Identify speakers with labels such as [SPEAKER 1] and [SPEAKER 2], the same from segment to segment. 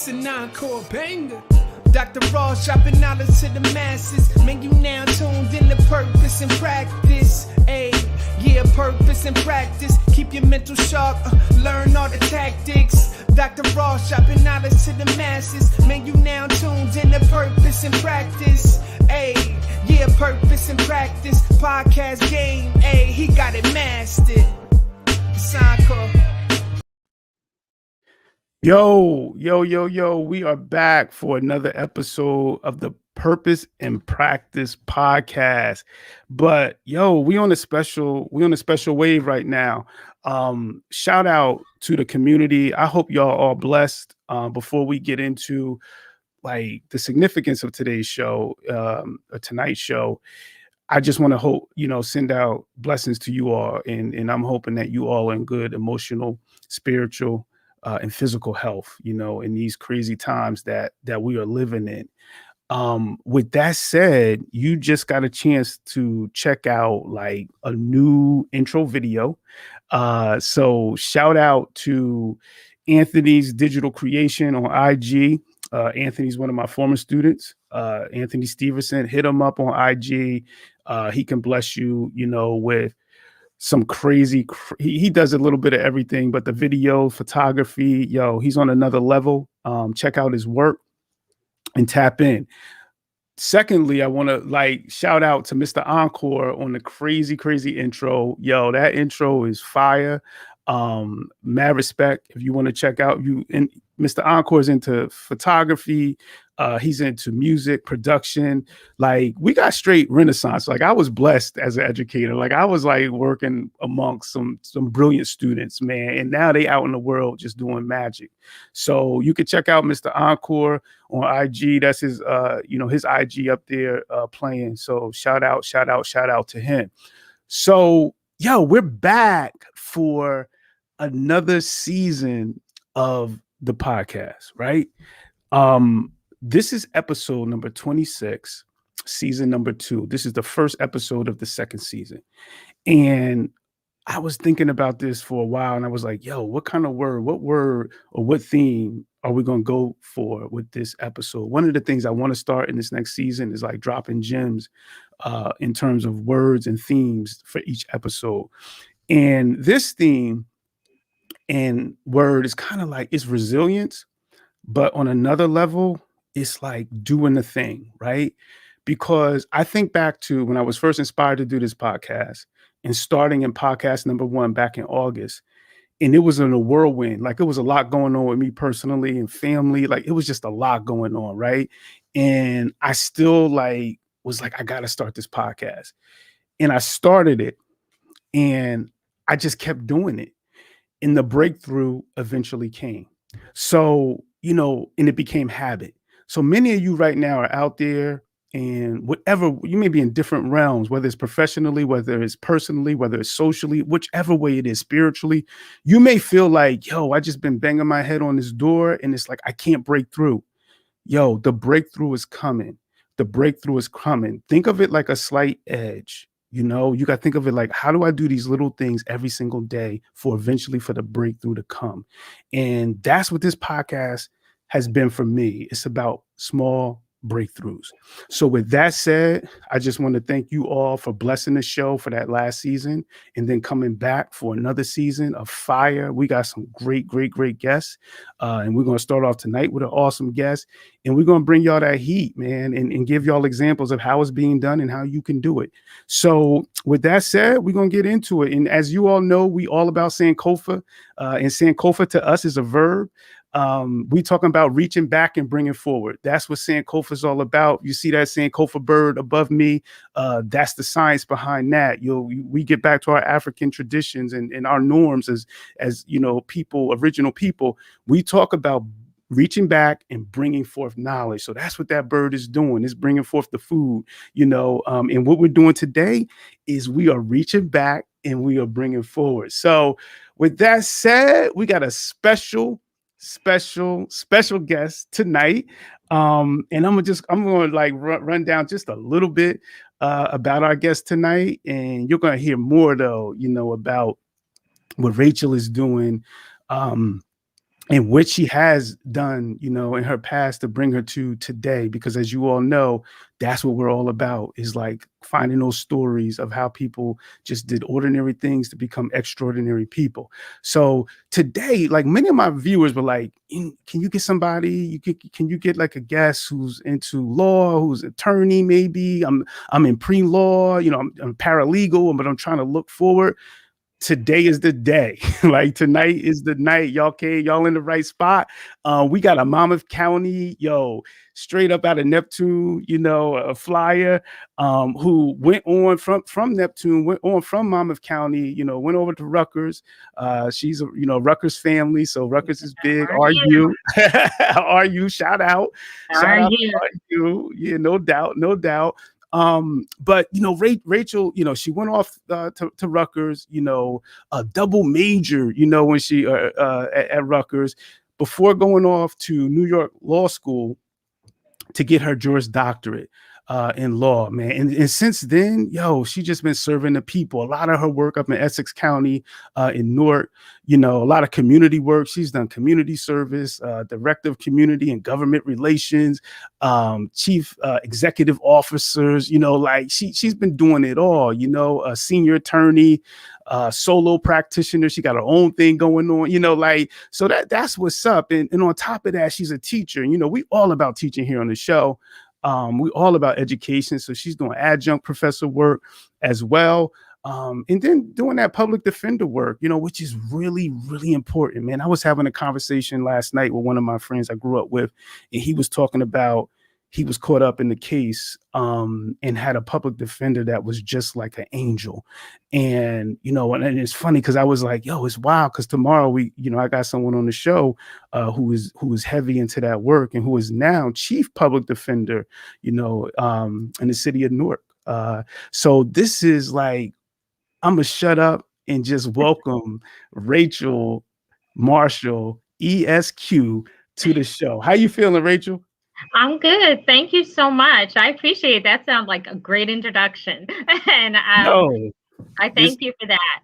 [SPEAKER 1] It's an encore banger. Dr. Ross dropping knowledge to the masses. Man, you now tuned in to purpose and practice. Yeah, purpose and practice. Keep your mental sharp, learn all the tactics. Dr. Ross dropping knowledge to the masses. Man, you now tuned in to purpose and practice. Yeah, purpose and practice. Podcast game, he got it mastered. It's encore.
[SPEAKER 2] Yo, we are back for another episode of the Purpose and Practice podcast. But we on a special wave right now. Shout out to the community. I hope y'all are blessed. Before we get into like the significance of today's show, tonight's show, I just want to send out blessings to you all, and I'm hoping that you all are in good emotional, spiritual, and physical health, in these crazy times that we are living in. With that said, you just got a chance to check out like a new intro video. So shout out to Anthony's Digital Creation on IG. Anthony's one of my former students. Anthony Stevenson, hit him up on IG. He can bless you, with some crazy, he does a little bit of everything, but the video, photography, he's on another level. Check out his work and tap in. Secondly, I want to shout out to Mr. Encore on the crazy intro. That intro is fire. Mad respect. If you want to check out, Mr. Encore is into photography. He's into music production. Like, we got straight renaissance. Like, I was blessed as an educator. Like, I was like working amongst some brilliant students, man. And now they out in the world just doing magic. So you can check out Mr. Encore on IG. That's his his IG up there playing. So shout out to him. So we're back for another season of the podcast, right? This is episode number 26, season number 2. This is the first episode of the second season. And I was thinking about this for a while, and I was like, what kind of word or what theme are we going to go for with this episode? One of the things I want to start in this next season is like dropping gems in terms of words and themes for each episode. And this theme and word is kind of like, it's resilience, but on another level, it's like doing the thing, right? Because I think back to when I was first inspired to do this podcast and starting in podcast number 1 back in August. And it was in a whirlwind. Like, it was a lot going on with me personally and family. Like, it was just a lot going on, right? And I still was like, I got to start this podcast. And I started it and I just kept doing it. And the breakthrough eventually came. So, and it became habit. So many of you right now are out there, and whatever, you may be in different realms, whether it's professionally, whether it's personally, whether it's socially, whichever way it is, spiritually, you may feel like, I just been banging my head on this door and it's like, I can't break through. The breakthrough is coming. The breakthrough is coming. Think of it like a slight edge. You got to think of it like, how do I do these little things every single day for eventually for the breakthrough to come? And that's what this podcast has been for me. It's about small breakthroughs. So with that said, I just want to thank you all for blessing the show for that last season and then coming back for another season of fire. We got some great guests. And we're going to start off tonight with an awesome guest. And we're going to bring y'all that heat, man, and give y'all examples of how it's being done and how you can do it. So with that said, we're going to get into it. And as you all know, we all about Sankofa. And Sankofa to us is a verb. We talking about reaching back and bringing forward. That's what Sankofa is all about. You see that Sankofa bird above me? That's the science behind that. We get back to our African traditions and our norms as people, original people. We talk about reaching back and bringing forth knowledge. So that's what that bird is doing. It's bringing forth the food, and what we're doing today is we are reaching back and we are bringing forward. So with that said, we got a special guest tonight. And I'm going to run down just a little bit about our guest tonight. And you're going to hear more though, about what Rachel is doing and what she has done, in her past to bring her to today. Because as you all know, that's what we're all about, is like finding those stories of how people just did ordinary things to become extraordinary people. So today, like many of my viewers were like, can you get somebody, can you get like a guest who's into law, who's attorney, maybe I'm in pre-law, I'm paralegal, but I'm trying to look forward. Today is the day. Like tonight is the night. Y'all in the right spot. We got a Monmouth County, straight up out of Neptune, a flyer, who went on from Neptune, went on from Monmouth County, went over to Rutgers. She's a Rutgers family, so Rutgers is big.
[SPEAKER 3] Are
[SPEAKER 2] Are
[SPEAKER 3] you?
[SPEAKER 2] you? Are you? Shout out
[SPEAKER 3] Are
[SPEAKER 2] to
[SPEAKER 3] you?
[SPEAKER 2] Are you? Yeah, no doubt, no doubt. But Rachel, she went off to Rutgers, a double major, when she at Rutgers, before going off to New York Law School to get her Juris Doctorate in law, man. And since then, she just been serving the people. A lot of her work up in Essex County, in Newark, a lot of community work. She's done community service, director of community and government relations, chief executive officers, like she's been doing it all, a senior attorney, solo practitioner. She got her own thing going on, like, so that's what's up. And on top of that, she's a teacher. We all about teaching here on the show. We all about education. So she's doing adjunct professor work as well. And then doing that public defender work, which is really, really important, man. I was having a conversation last night with one of my friends I grew up with, and he was talking about, he was caught up in the case, and had a public defender that was just like an angel. And, and it's funny because I was like, it's wild. Cause tomorrow I got someone on the show, who is heavy into that work and who is now chief public defender, in the city of Newark. So this is like, I'm gonna shut up and just welcome Rachel Marshall, ESQ, to the show. How you feeling, Rachel?
[SPEAKER 3] I'm good. Thank you so much. I appreciate it. That. Sounds like a great introduction. And
[SPEAKER 2] No,
[SPEAKER 3] I
[SPEAKER 2] this
[SPEAKER 3] thank you for that.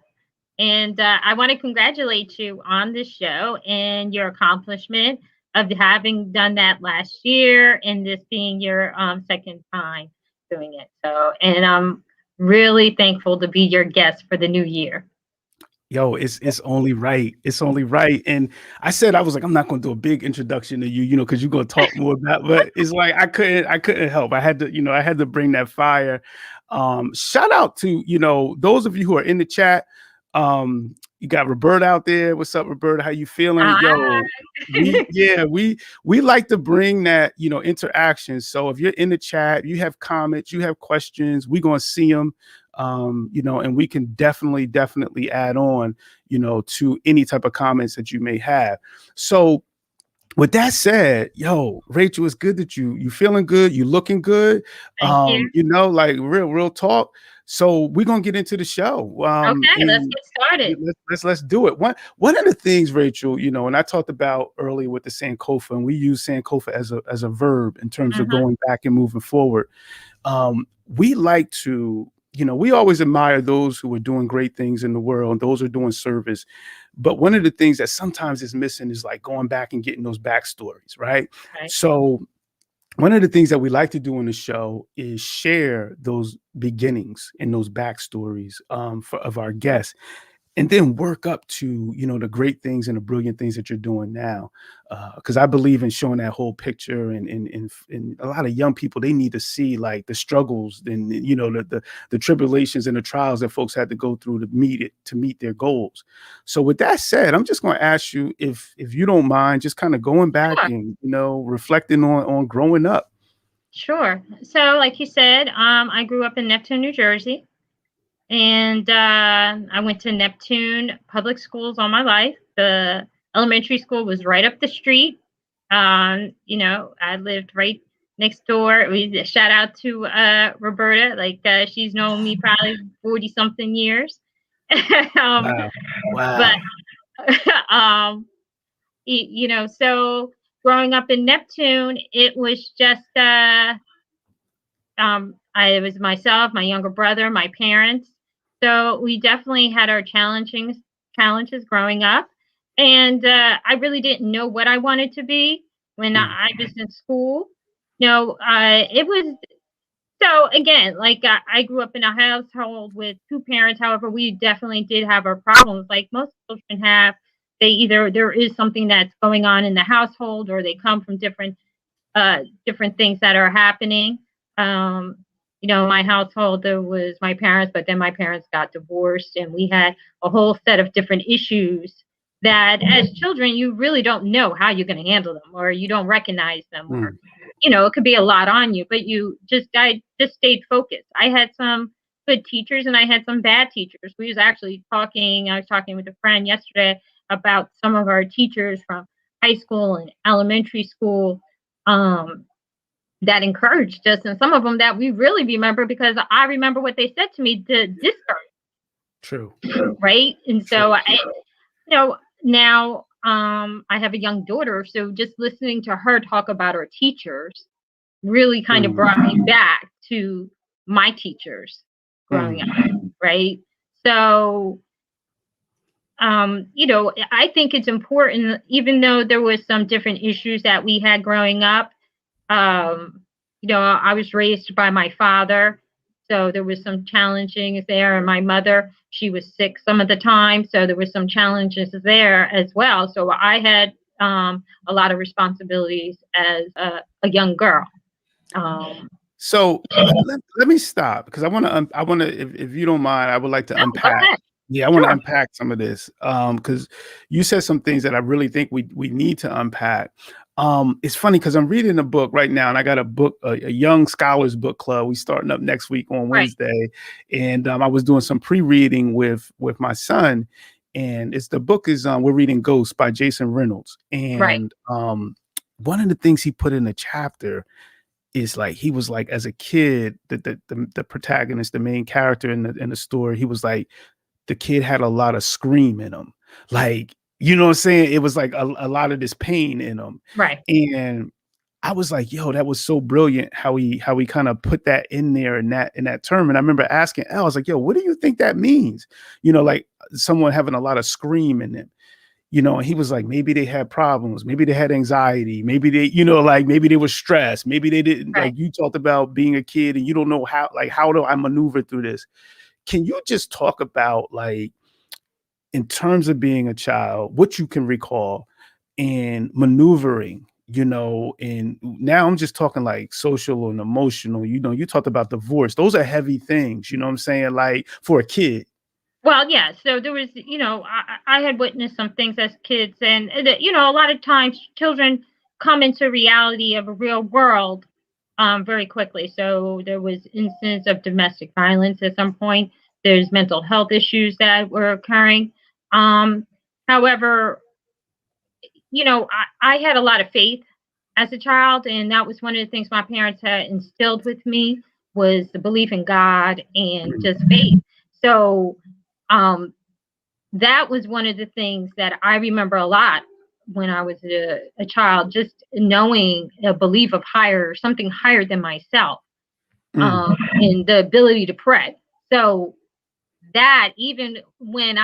[SPEAKER 3] And I want to congratulate you on the show and your accomplishment of having done that last year and this being your second time doing it. So, and I'm really thankful to be your guest for the new year.
[SPEAKER 2] it's only right. It's only right. And I said, I was like, I'm not gonna do a big introduction to you, because you're gonna talk more about, but it's like I couldn't help. I had to bring that fire. Shout out to those of you who are in the chat. You got Roberta out there. What's up, Roberta? How you feeling?
[SPEAKER 3] Hi.
[SPEAKER 2] We like to bring that interaction. So if you're in the chat, you have comments, you have questions, we're gonna see them. And we can definitely add on, to any type of comments that you may have. So with that said, Rachel, it's good that you feeling good, you looking good.
[SPEAKER 3] Thank you.
[SPEAKER 2] Like real talk. So we're gonna get into the show.
[SPEAKER 3] Okay, let's get started.
[SPEAKER 2] Let's do it. One of the things, Rachel, and I talked about earlier with the Sankofa, and we use Sankofa as a verb in terms of going back and moving forward. We like to, we always admire those who are doing great things in the world, those who are doing service. But one of the things that sometimes is missing is like going back and getting those backstories, right?
[SPEAKER 3] Right.
[SPEAKER 2] So one of the things that we like to do on the show is share those beginnings and those backstories of our guests, and then work up to, the great things and the brilliant things that you're doing now. Because I believe in showing that whole picture, and a lot of young people, they need to see like the struggles and, the tribulations and the trials that folks had to go through to meet their goals. So with that said, I'm just going to ask you if you don't mind just kind of going back and, reflecting on growing up.
[SPEAKER 3] Sure. So like you said, I grew up in Neptune, New Jersey. And I went to Neptune public schools all my life. The elementary school was right up the street. I lived right next door. We shout out to Roberta, like she's known me probably 40 something years.
[SPEAKER 2] Wow.
[SPEAKER 3] But so growing up in Neptune, it was just I was myself, my younger brother, my parents. So we definitely had our challenges growing up. And I really didn't know what I wanted to be when I was in school. It was so again, like I grew up in a household with two parents. However, we definitely did have our problems, like most children have. They either there is something that's going on in the household, or they come from different things that are happening. My household, there was my parents, but then my parents got divorced, and we had a whole set of different issues that as children, you really don't know how you're going to handle them, or you don't recognize them, or, it could be a lot on you, but I just stayed focused. I had some good teachers and I had some bad teachers. I was talking with a friend yesterday about some of our teachers from high school and elementary school, that encouraged us, and some of them that we really remember because I remember what they said to me to discourage.
[SPEAKER 2] True.
[SPEAKER 3] Right. And so now I have a young daughter, so just listening to her talk about her teachers really kind of brought me back to my teachers growing up. Right. So I think it's important, even though there was some different issues that we had growing up. I was raised by my father, so there was some challenges there, and my mother, she was sick some of the time, so there was some challenges there as well. So I had a lot of responsibilities as a young girl.
[SPEAKER 2] So let me stop, because I want to, if you don't mind, I would like to unpack. Yeah, I want to unpack some of this, because you said some things that I really think we need to unpack. It's funny because I'm reading a book right now, and I got a young scholars book club. We starting up next week on Wednesday, and I was doing some pre-reading with my son, and the book is we're reading Ghost by Jason Reynolds, and one of the things he put in the chapter is like, he was like, as a kid, the protagonist, the main character in the story, he was like, the kid had a lot of scream in him, like, you know what I'm saying? It was like a lot of this pain in him.
[SPEAKER 3] Right.
[SPEAKER 2] And I was like, yo, that was so brilliant how he kind of put that in there in that term. And I remember asking Al, I was like, yo, what do you think that means? Like someone having a lot of scream in them. And he was like, maybe they had problems, maybe they had anxiety, maybe they, like maybe they were stressed, maybe they didn't. Like you talked about being a kid and you don't know how do I maneuver through this? Can you just talk about, like, in terms of being a child, what you can recall and maneuvering, and now I'm just talking like social and emotional, you talked about divorce. Those are heavy things, you know what I'm saying? Like for a kid.
[SPEAKER 3] Well, yeah. So there was, I had witnessed some things as kids, and, a lot of times children come into reality of a real world very quickly. So there was incidents of domestic violence at some point. There's mental health issues that were occurring. However, I had a lot of faith as a child, and that was one of the things my parents had instilled with me, was the belief in God and just faith. So that was one of the things that I remember a lot when I was a child, just knowing a belief of something higher than myself, and the ability to pray. So that, even when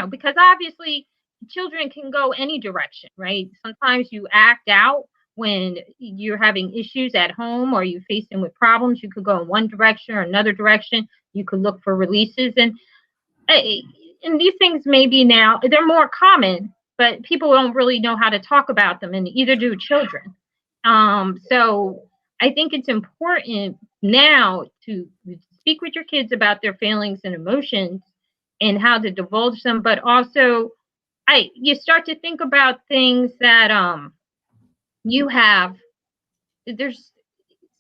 [SPEAKER 3] because obviously children can go any direction, right? Sometimes you act out when you're having issues at home or you're facing with problems. You could go in one direction or another direction. You could look for releases, and these things maybe now they're more common, but people don't really know how to talk about them, and either do children. So I think it's important now to speak with your kids about their feelings and emotions and how to divulge them, but also you start to think about things that you have. There's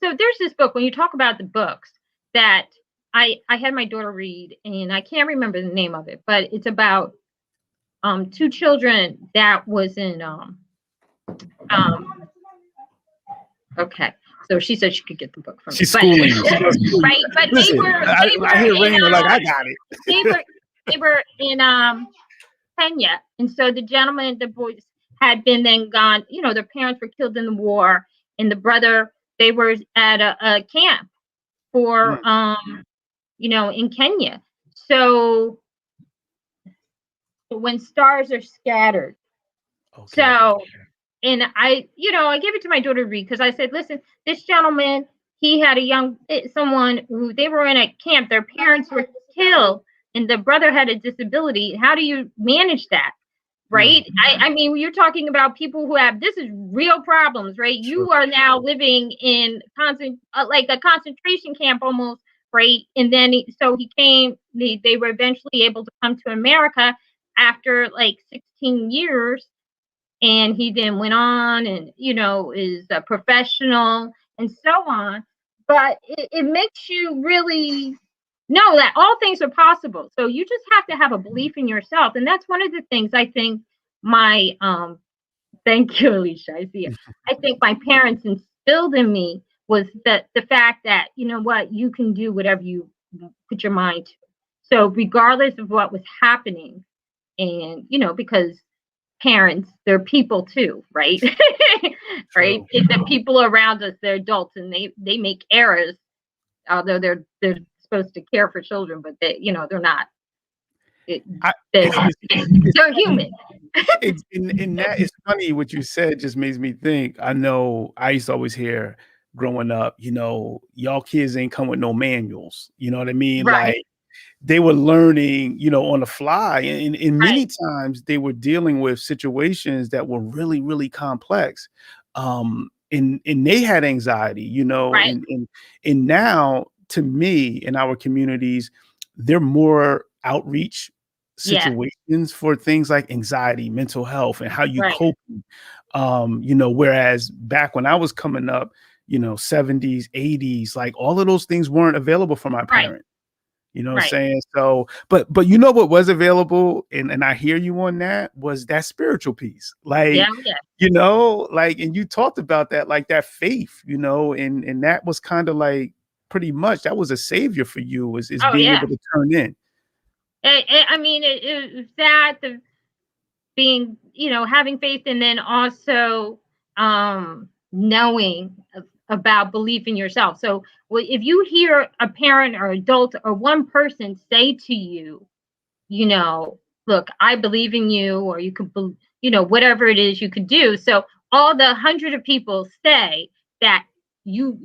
[SPEAKER 3] this book, when you talk about the books, that I had my daughter read, and I can't remember the name of it, but it's about two children that was in okay. So she said she could get the book from me.
[SPEAKER 2] She's schooling.
[SPEAKER 3] Right, but
[SPEAKER 2] Listen,
[SPEAKER 3] they were
[SPEAKER 2] I hear Raina like, I got it.
[SPEAKER 3] they were in Kenya, and so the boys had been then gone. Their parents were killed in the war, and the brother, they were at a camp for in Kenya. So when stars are scattered,
[SPEAKER 2] Okay.
[SPEAKER 3] So, and I gave it to my daughter to read because I said, listen, this gentleman, he had someone who they were in a camp, their parents were killed, and the brother had a disability. How do you manage that? Right. I mean, you're talking about people who this is real problems, right?
[SPEAKER 2] Sure.
[SPEAKER 3] You are now living in like a concentration camp almost, right? And then so he came, they were eventually able to come to America after like 16 years. And he then went on and, is a professional and so on. But it makes you really know that all things are possible. So you just have to have a belief in yourself. And that's one of the things I think thank you, Alicia. I think my parents instilled in me was that the fact that, you know what, you can do whatever you put your mind to. So regardless of what was happening, and, because parents, they're people too, right? Right? The people around us, they're adults and they make errors, although they're supposed to care for children, but they're not. They're human.
[SPEAKER 2] And that is funny. What you said just makes me think. I know I used to always hear growing up, y'all kids ain't come with no manuals. You know what I mean?
[SPEAKER 3] Right.
[SPEAKER 2] Like they were learning, on the fly. And many times they were dealing with situations that were really, really complex. And they had anxiety,
[SPEAKER 3] Right.
[SPEAKER 2] and now to me in our communities, they're more outreach situations for things like anxiety, mental health, and how you cope. Whereas back when I was coming up, 70s, 80s, like all of those things weren't available for my parents. You know what I'm saying? So, but what was available, and I hear you on that, was that spiritual piece. Like, and you talked about that, like that faith, and that was kind of like pretty much that was a savior for you, is being able to turn in.
[SPEAKER 3] I mean, it was that the being, having faith, and then also knowing about belief in yourself. So if you hear a parent or adult or one person say to you, look, I believe in you, or you could, whatever it is you could do. So all the 100 of people say that you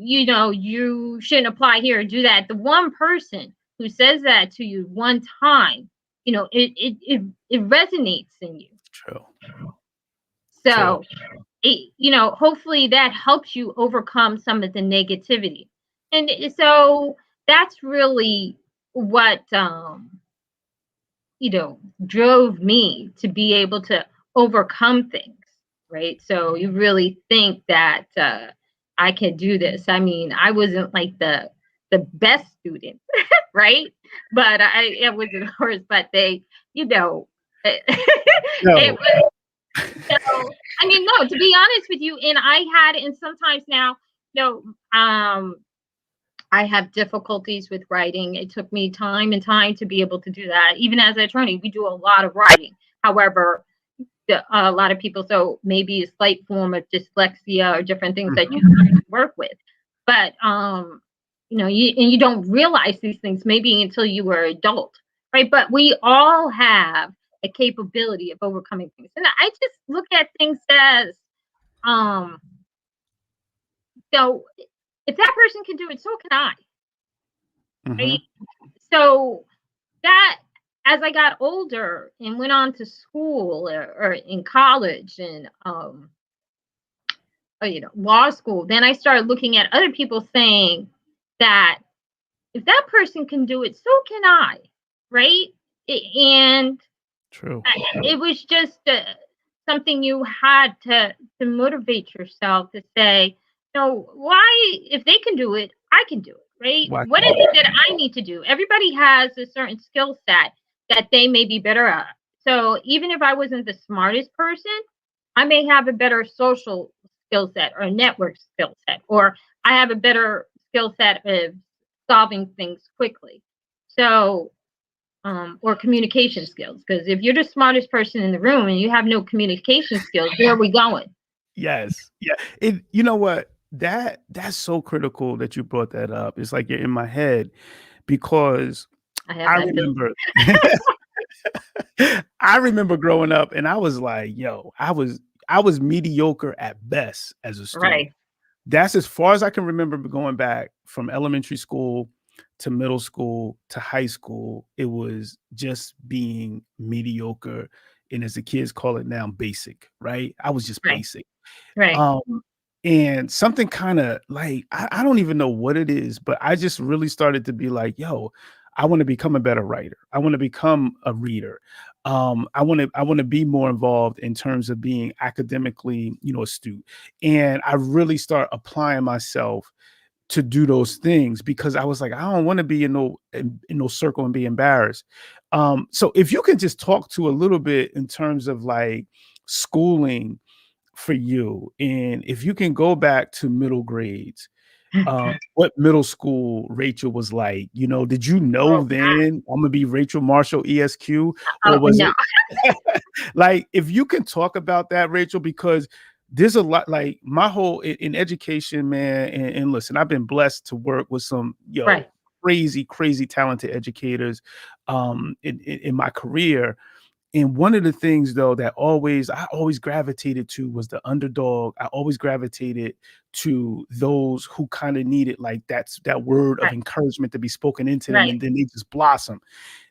[SPEAKER 3] shouldn't apply here or do that. The one person who says that to you one time, it resonates in you.
[SPEAKER 2] True.
[SPEAKER 3] So, hopefully that helps you overcome some of the negativity. And so that's really what, drove me to be able to overcome things, right? So you really think that I can do this. I mean, I wasn't like the best student, right? But I wasn't worse, but they,
[SPEAKER 2] No.
[SPEAKER 3] it was, so, I mean, no, to be honest with you, and sometimes now, I have difficulties with writing. It took me time and time to be able to do that. Even as an attorney, we do a lot of writing. However, a lot of people, so maybe a slight form of dyslexia or different things that you have to work with. But, you don't realize these things maybe until you were an adult, right? But we all have a capability of overcoming things. And I just look at things as, so if that person can do it, so can I. Right? So that, as I got older and went on to school or in college and law school, then I started looking at other people saying that if that person can do it, so can I. Right? And
[SPEAKER 2] true.
[SPEAKER 3] It was just something you had to motivate yourself to say, why, if they can do it, I can do it, right? What is it that I need to do? Everybody has a certain skill set that they may be better at. So even if I wasn't the smartest person, I may have a better social skill set or network skill set, or I have a better skill set of solving things quickly. So, or communication skills, because if you're the smartest person in the room and you have no communication skills, where are we going?
[SPEAKER 2] Yes. Yeah. You know what? That's so critical that you brought that up. It's like you're in my head because I remember I remember growing up and I was like, yo, I was mediocre at best as a student.
[SPEAKER 3] Right.
[SPEAKER 2] That's as far as I can remember going back from elementary school to middle school to high school. It was just being mediocre. And as the kids call it now, basic, right? I was just
[SPEAKER 3] Right.
[SPEAKER 2] basic.
[SPEAKER 3] Right.
[SPEAKER 2] Um, and something kind of like, I don't even know what it is, but I just really started to be like, yo, I want to become a better writer. I want to become a reader. I want to be more involved in terms of being academically, astute. And I really start applying myself to do those things because I was like, I don't want to be in no circle and be embarrassed. So if you can just talk to a little bit in terms of like schooling for you, and if you can go back to middle grades, what middle school Rachel was like. Did you know
[SPEAKER 3] Oh,
[SPEAKER 2] then I'm gonna be Rachel Marshall ESQ, or
[SPEAKER 3] oh
[SPEAKER 2] was
[SPEAKER 3] no.
[SPEAKER 2] it like if you can talk about that, Rachel, because there's a lot like my whole in education, man, and listen, I've been blessed to work with some
[SPEAKER 3] Right.
[SPEAKER 2] crazy talented educators in my career. And one of the things though that I always gravitated to was the underdog. I always gravitated to those who kind of needed like that word of
[SPEAKER 3] Right.
[SPEAKER 2] encouragement to be spoken into them,
[SPEAKER 3] Right.
[SPEAKER 2] and then they just blossom.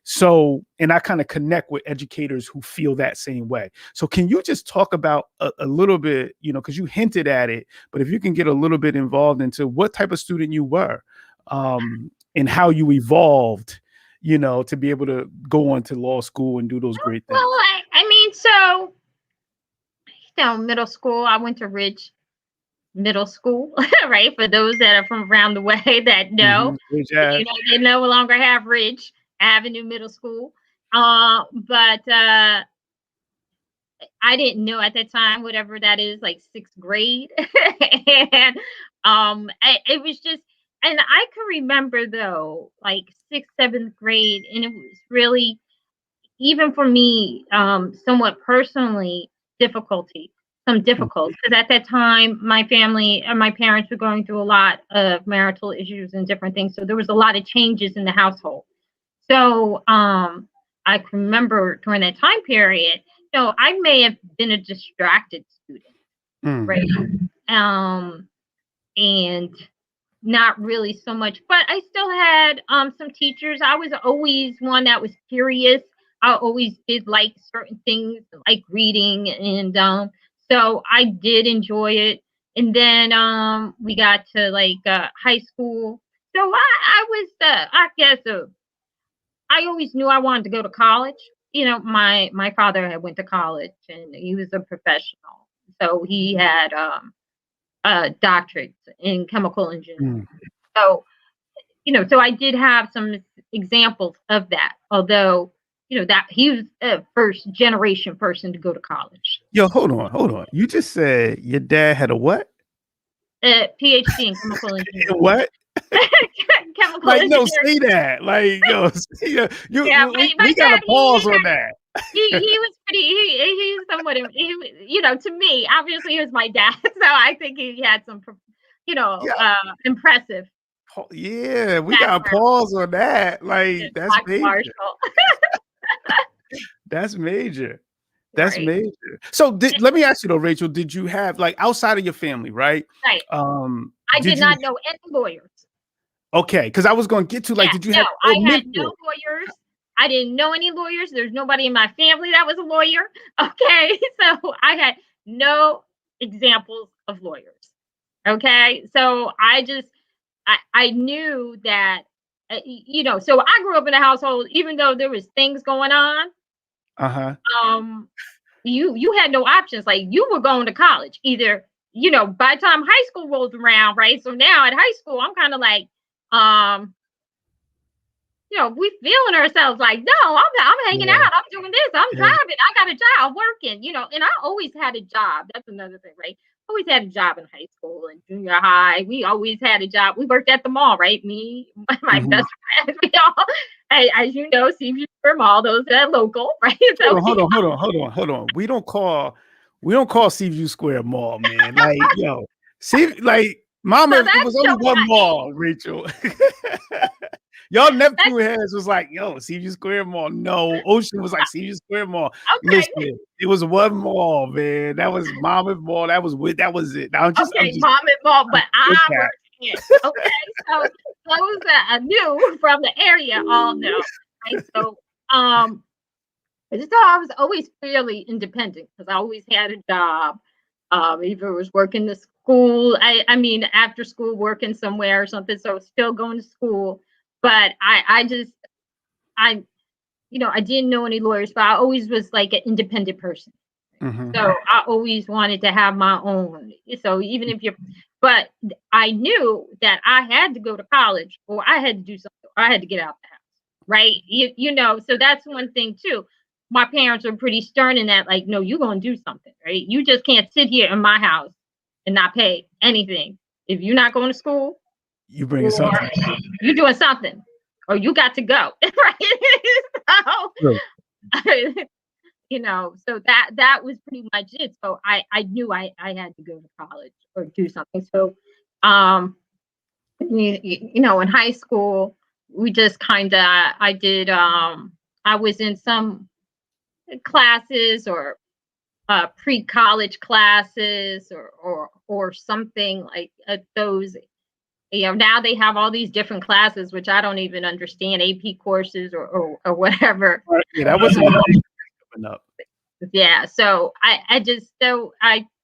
[SPEAKER 2] So, and I kind of connect with educators who feel that same way. So can you just talk about a little bit, because you hinted at it, but if you can get a little bit involved into what type of student you were, and how you evolved, to be able to go on to law school and do those great
[SPEAKER 3] Well,
[SPEAKER 2] things.
[SPEAKER 3] I mean, so middle school, I went to Ridge Middle School, right? For those that are from around the way that know,
[SPEAKER 2] Good job.
[SPEAKER 3] they no longer have Ridge Avenue Middle School. But I didn't know at that time, whatever that is, like sixth grade. And it was just, and I can remember though, like sixth, seventh grade, and it was really, even for me, somewhat personally some difficulties, because at that time my family and my parents were going through a lot of marital issues and different things, so there was a lot of changes in the household. So I can remember during that time period, I may have been a distracted student, right? And not really so much, but I still had some teachers. I was always one that was curious. I always did like certain things, like reading, and so I did enjoy it. And then we got to like high school. So I was I guess I always knew I wanted to go to college. My father had went to college and he was a professional, so he had doctorates in chemical engineering. So, so I did have some examples of that, although, that he was a first generation person to go to college.
[SPEAKER 2] Yo, hold on. You just said your dad had a what?
[SPEAKER 3] PhD in chemical engineering.
[SPEAKER 2] What?
[SPEAKER 3] Chemical
[SPEAKER 2] Like, no,
[SPEAKER 3] engineering.
[SPEAKER 2] say that. Like, yo, we got
[SPEAKER 3] dad,
[SPEAKER 2] to pause on that.
[SPEAKER 3] He was pretty. He's somewhat. To me, obviously, he was my dad, so I think he had some, impressive.
[SPEAKER 2] Yeah, we got to pause on that. Like, that's major. That's major. That's
[SPEAKER 3] Right.
[SPEAKER 2] major. So let me ask you though, Rachel, did you have like outside of your family, right?
[SPEAKER 3] Right. I did not know any lawyers.
[SPEAKER 2] Okay, because I was going to get to like, did you have?
[SPEAKER 3] I had no lawyers. I didn't know any lawyers. There's nobody in my family that was a lawyer. Okay, so I had no examples of lawyers. Okay, so I knew that, so I grew up in a household, even though there was things going on. You had no options. Like, you were going to college either, by the time high school rolls around, right? So now at high school, I'm kind of like, we feeling ourselves like, no, I'm hanging out, I'm doing this, I'm driving, I got a job, working, and I always had a job. That's another thing, right? Always had a job in high school and junior high. We always had a job. We worked at the mall, right? Me, my best friend, we all, as you know, Seaview Square Mall, those that are local, right? So
[SPEAKER 2] hold on. We don't call Seaview Square Mall, man. Like, yo, see, like, Mama, it was only one mall, Rachel. Y'all Neptune heads was like, yo, Seaview Square Mall. No, Ocean was like Seaview Square Mall.
[SPEAKER 3] Okay.
[SPEAKER 2] Listen, it was one mall, man. That was Monmouth Mall. That was it. Now I'm just
[SPEAKER 3] Monmouth Mall, but I worked in. Okay, so those that are new from the area all know. Right? So I was always fairly independent because I always had a job. Either it was working the school, I mean, after school working somewhere or something. So still going to school, but I didn't know any lawyers, but I always was like an independent person. Mm-hmm. So I always wanted to have my own. So even if but I knew that I had to go to college or I had to do something. Or I had to get out the house, right? So that's one thing too. My parents are pretty stern in that, like, no, you're going to do something, right? You just can't sit here in my house and not pay anything. If you're not going to school,
[SPEAKER 2] you bring something.
[SPEAKER 3] You're doing something, or you got to go, right? So that was pretty much it. So I knew I had to go to college or do something. So, in high school, we just I was in some classes or pre-college classes or something like those. Now they have all these different classes, which I don't even understand, AP courses or whatever.
[SPEAKER 2] Yeah, that wasn't coming up.
[SPEAKER 3] Yeah, so I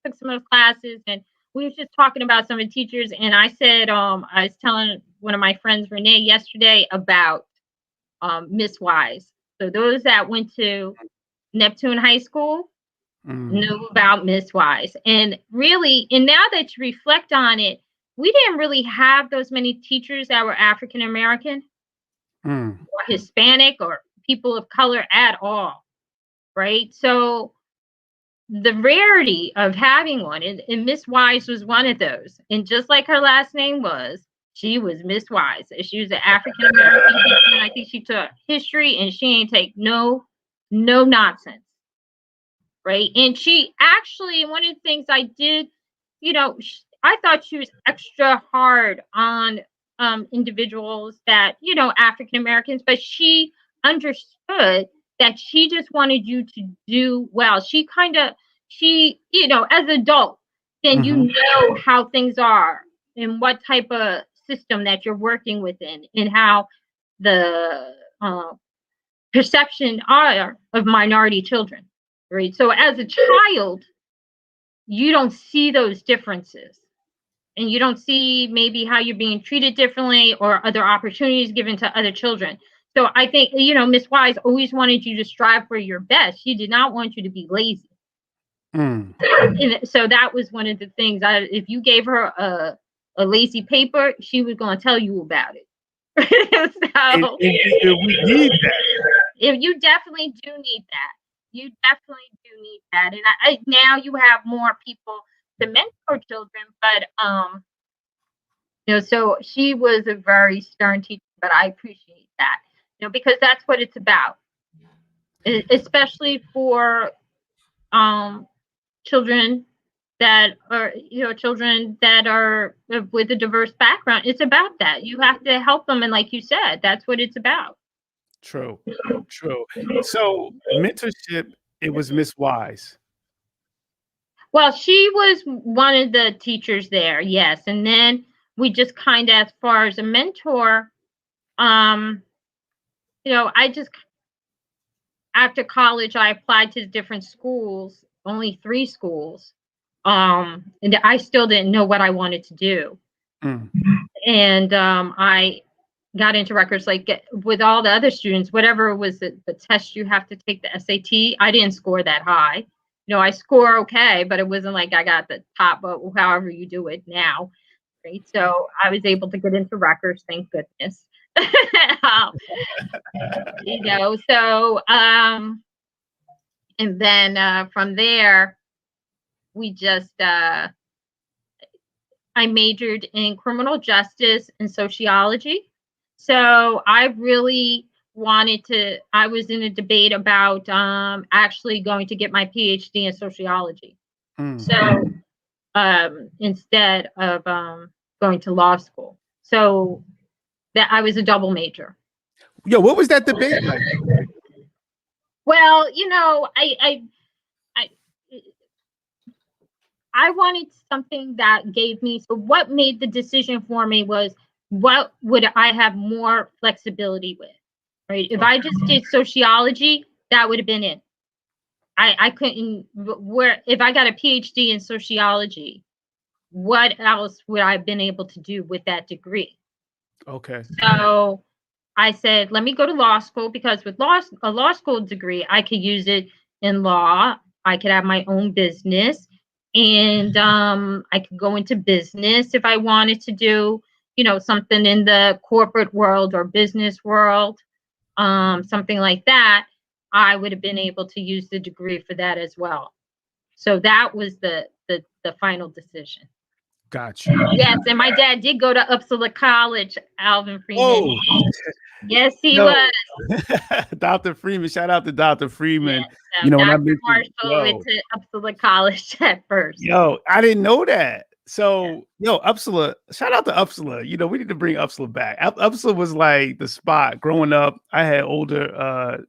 [SPEAKER 3] took some of those classes, and we were just talking about some of the teachers, and I said, I was telling one of my friends, Renee, yesterday about Miss Wise. So those that went to Neptune High School knew about Miss Wise. And really, and now that you reflect on it, we didn't really have those many teachers that were African American or Hispanic or people of color at all, right? So the rarity of having one, and Miss Wise was one of those. And just like her last name was, she was Miss Wise. She was an African American teacher, and I think she took history, and she ain't take no nonsense, right? And she actually, one of the things I did, I thought she was extra hard on individuals that, African Americans, but she understood that she just wanted you to do well. She as adult, then you know how things are and what type of system that you're working within and how the perception are of minority children, right? So as a child, you don't see those differences. And you don't see maybe how you're being treated differently or other opportunities given to other children. So I think, Miss Wise always wanted you to strive for your best. She did not want you to be lazy. And so that was one of the things. If you gave her a lazy paper, she was going to tell you about it. So,
[SPEAKER 2] we need that.
[SPEAKER 3] If you definitely do need that. You definitely do need that. And now you have more people to mentor children, but so she was a very stern teacher, but I appreciate that, because that's what it's about, especially for children that are with a diverse background. It's about that. You have to help them, and like you said, that's what it's about.
[SPEAKER 2] True. So mentorship, it was Miss Wise.
[SPEAKER 3] Well, she was one of the teachers there, yes. And then we just kind of, as far as a mentor, I just, after college, I applied to different schools, only 3 schools. And I still didn't know what I wanted to do. And I got into Rutgers, like with all the other students, whatever was the test you have to take, the SAT, I didn't score that high. I score okay, but it wasn't like I got the top, but however you do it now, right? So I was able to get into Rutgers, thank goodness. So and then from there, we just I majored in criminal justice and sociology. So I really I was in a debate about actually going to get my PhD in sociology. So instead of going to law school. So that I was a double major.
[SPEAKER 2] Yo, what was that debate like?
[SPEAKER 3] Well, I wanted something that gave me, so what made the decision for me was what would I have more flexibility with, right? If I just did sociology, that would have been it. I couldn't, if I got a PhD in sociology, what else would I have been able to do with that degree?
[SPEAKER 2] Okay.
[SPEAKER 3] So I said, let me go to law school, because with a law school degree, I could use it in law. I could have my own business, and I could go into business if I wanted to do, something in the corporate world or business world, something like that. I would have been able to use the degree for that as well. So that was the final decision.
[SPEAKER 2] Gotcha.
[SPEAKER 3] Yes, and my dad did go to Uppsala College, Alvin Freeman.
[SPEAKER 2] Oh,
[SPEAKER 3] yes, he was.
[SPEAKER 2] Dr. Freeman. Shout out to Dr. Freeman.
[SPEAKER 3] Yes,
[SPEAKER 2] when I
[SPEAKER 3] Dr.
[SPEAKER 2] mentioned,
[SPEAKER 3] Marshall went to Uppsala College at first.
[SPEAKER 2] Yo, I didn't know that. So, Uppsala, shout out to Uppsala. We need to bring Uppsala back. Uppsala was like the spot growing up. I had older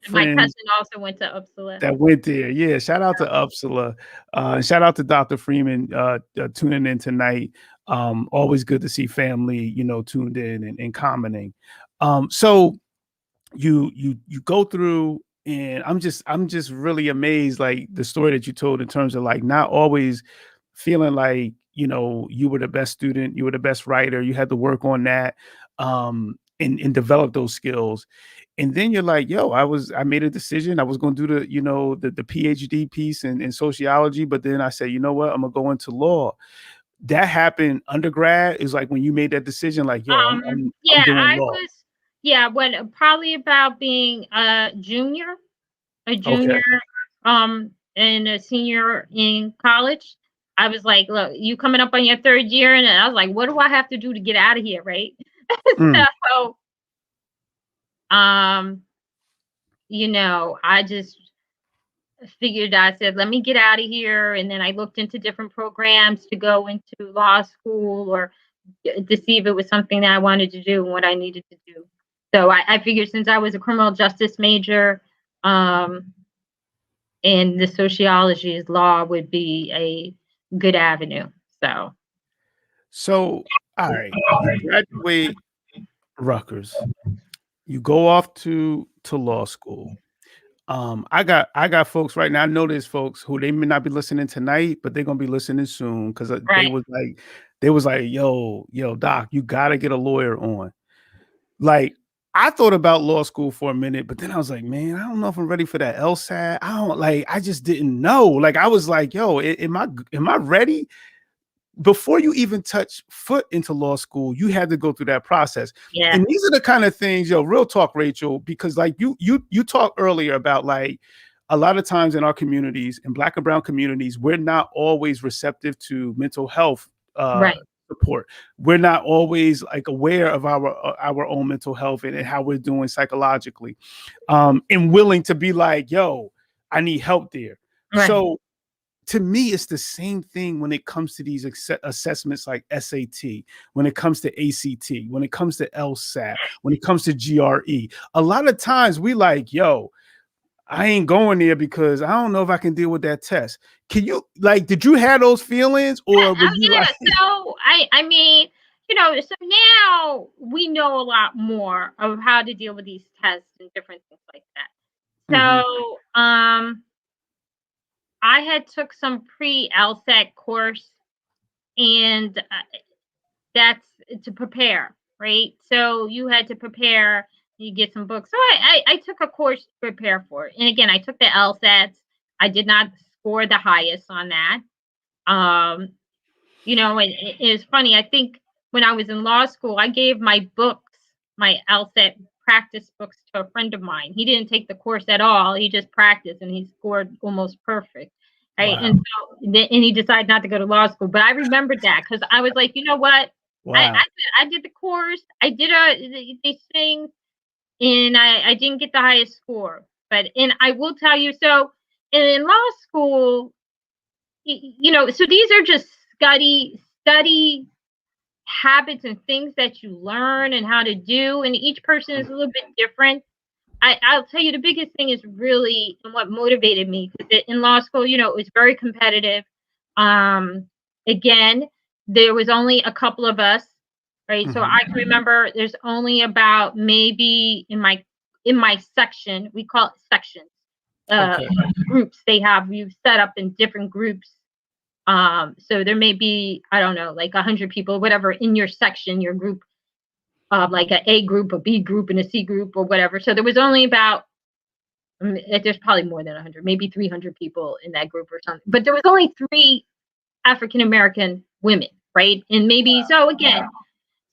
[SPEAKER 2] friends.
[SPEAKER 3] My cousin also went to Uppsala.
[SPEAKER 2] That went there. Yeah, shout out to Uppsala. Shout out to Dr. Freeman tuning in tonight. Always good to see family, tuned in and commenting. So you go through, and I'm just really amazed, like the story that you told in terms of like not always feeling like you were the best student, you were the best writer, you had to work on that and develop those skills. And then you're like, I made a decision. I was going to do the PhD piece in sociology, but then I said, you know what, I'm gonna go into law. That happened undergrad, is like when you made that decision, like, I'm doing law.
[SPEAKER 3] When probably about being a junior,
[SPEAKER 2] Okay.
[SPEAKER 3] And a senior in college. I was like, look, you coming up on your third year, and I was like, what do I have to do to get out of here, right? So, I just figured, I said, let me get out of here. And then I looked into different programs to go into law school, or to see if it was something that I wanted to do and what I needed to do. So I figured, since I was a criminal justice major, and the sociology is law would be a good avenue.
[SPEAKER 2] So all right, you graduate Rutgers, you go off to law school. I got folks right now. I know there's folks who they may not be listening tonight, but they're gonna be listening soon, because they was like, yo, Doc, you gotta get a lawyer on. Like, I thought about law school for a minute, but then I was like, man, I don't know if I'm ready for that LSAT. I just didn't know. Like, I was like, yo, am I ready? Before you even touch foot into law school, you had to go through that process.
[SPEAKER 3] Yeah.
[SPEAKER 2] And these are the kind of things, real talk, Rachel, because like you talked earlier about, like, a lot of times in our communities, in Black and brown communities, we're not always receptive to mental health support. We're not always like aware of our own mental health and how we're doing psychologically, and willing to be like, yo, I need help there. Right. So to me, it's the same thing when it comes to these assessments like SAT, when it comes to ACT, when it comes to LSAT, when it comes to GRE. A lot of times we like, yo, I ain't going there because I don't know if I can deal with that test. Can you, like, did you have those feelings, or were you like?
[SPEAKER 3] So I mean, so now we know a lot more of how to deal with these tests and different things like that. So, I had took some pre-LSAT course, and that's to prepare, right? So you had to prepare, you get some books. So I took a course to prepare for it. And again, I took the LSATs. I did not score the highest on that. It was funny. I think when I was in law school, I gave my books, my LSAT practice books, to a friend of mine. He didn't take the course at all. He just practiced, and he scored almost perfect. Right. Wow. And he decided not to go to law school. But I remembered that, because I was like, you know what? Wow. I did the course. I did these things, and I didn't get the highest score. And I will tell you, so in law school, so these are just study habits and things that you learn and how to do. And each person is a little bit different. I'll tell you the biggest thing is really what motivated me, because in law school, you know, it was very competitive. Again, there was only a couple of us, right? So I can remember there's only about maybe in my section, we call it sections, groups. You've set up in different groups. So there may be, I don't know, like 100 people, whatever, in your section, your group, like an A group, a B group, and a C group, or whatever. So there was only about, there's probably more than 100, maybe 300 people in that group or something. But there was only 3 African-American women, right? And maybe, so again,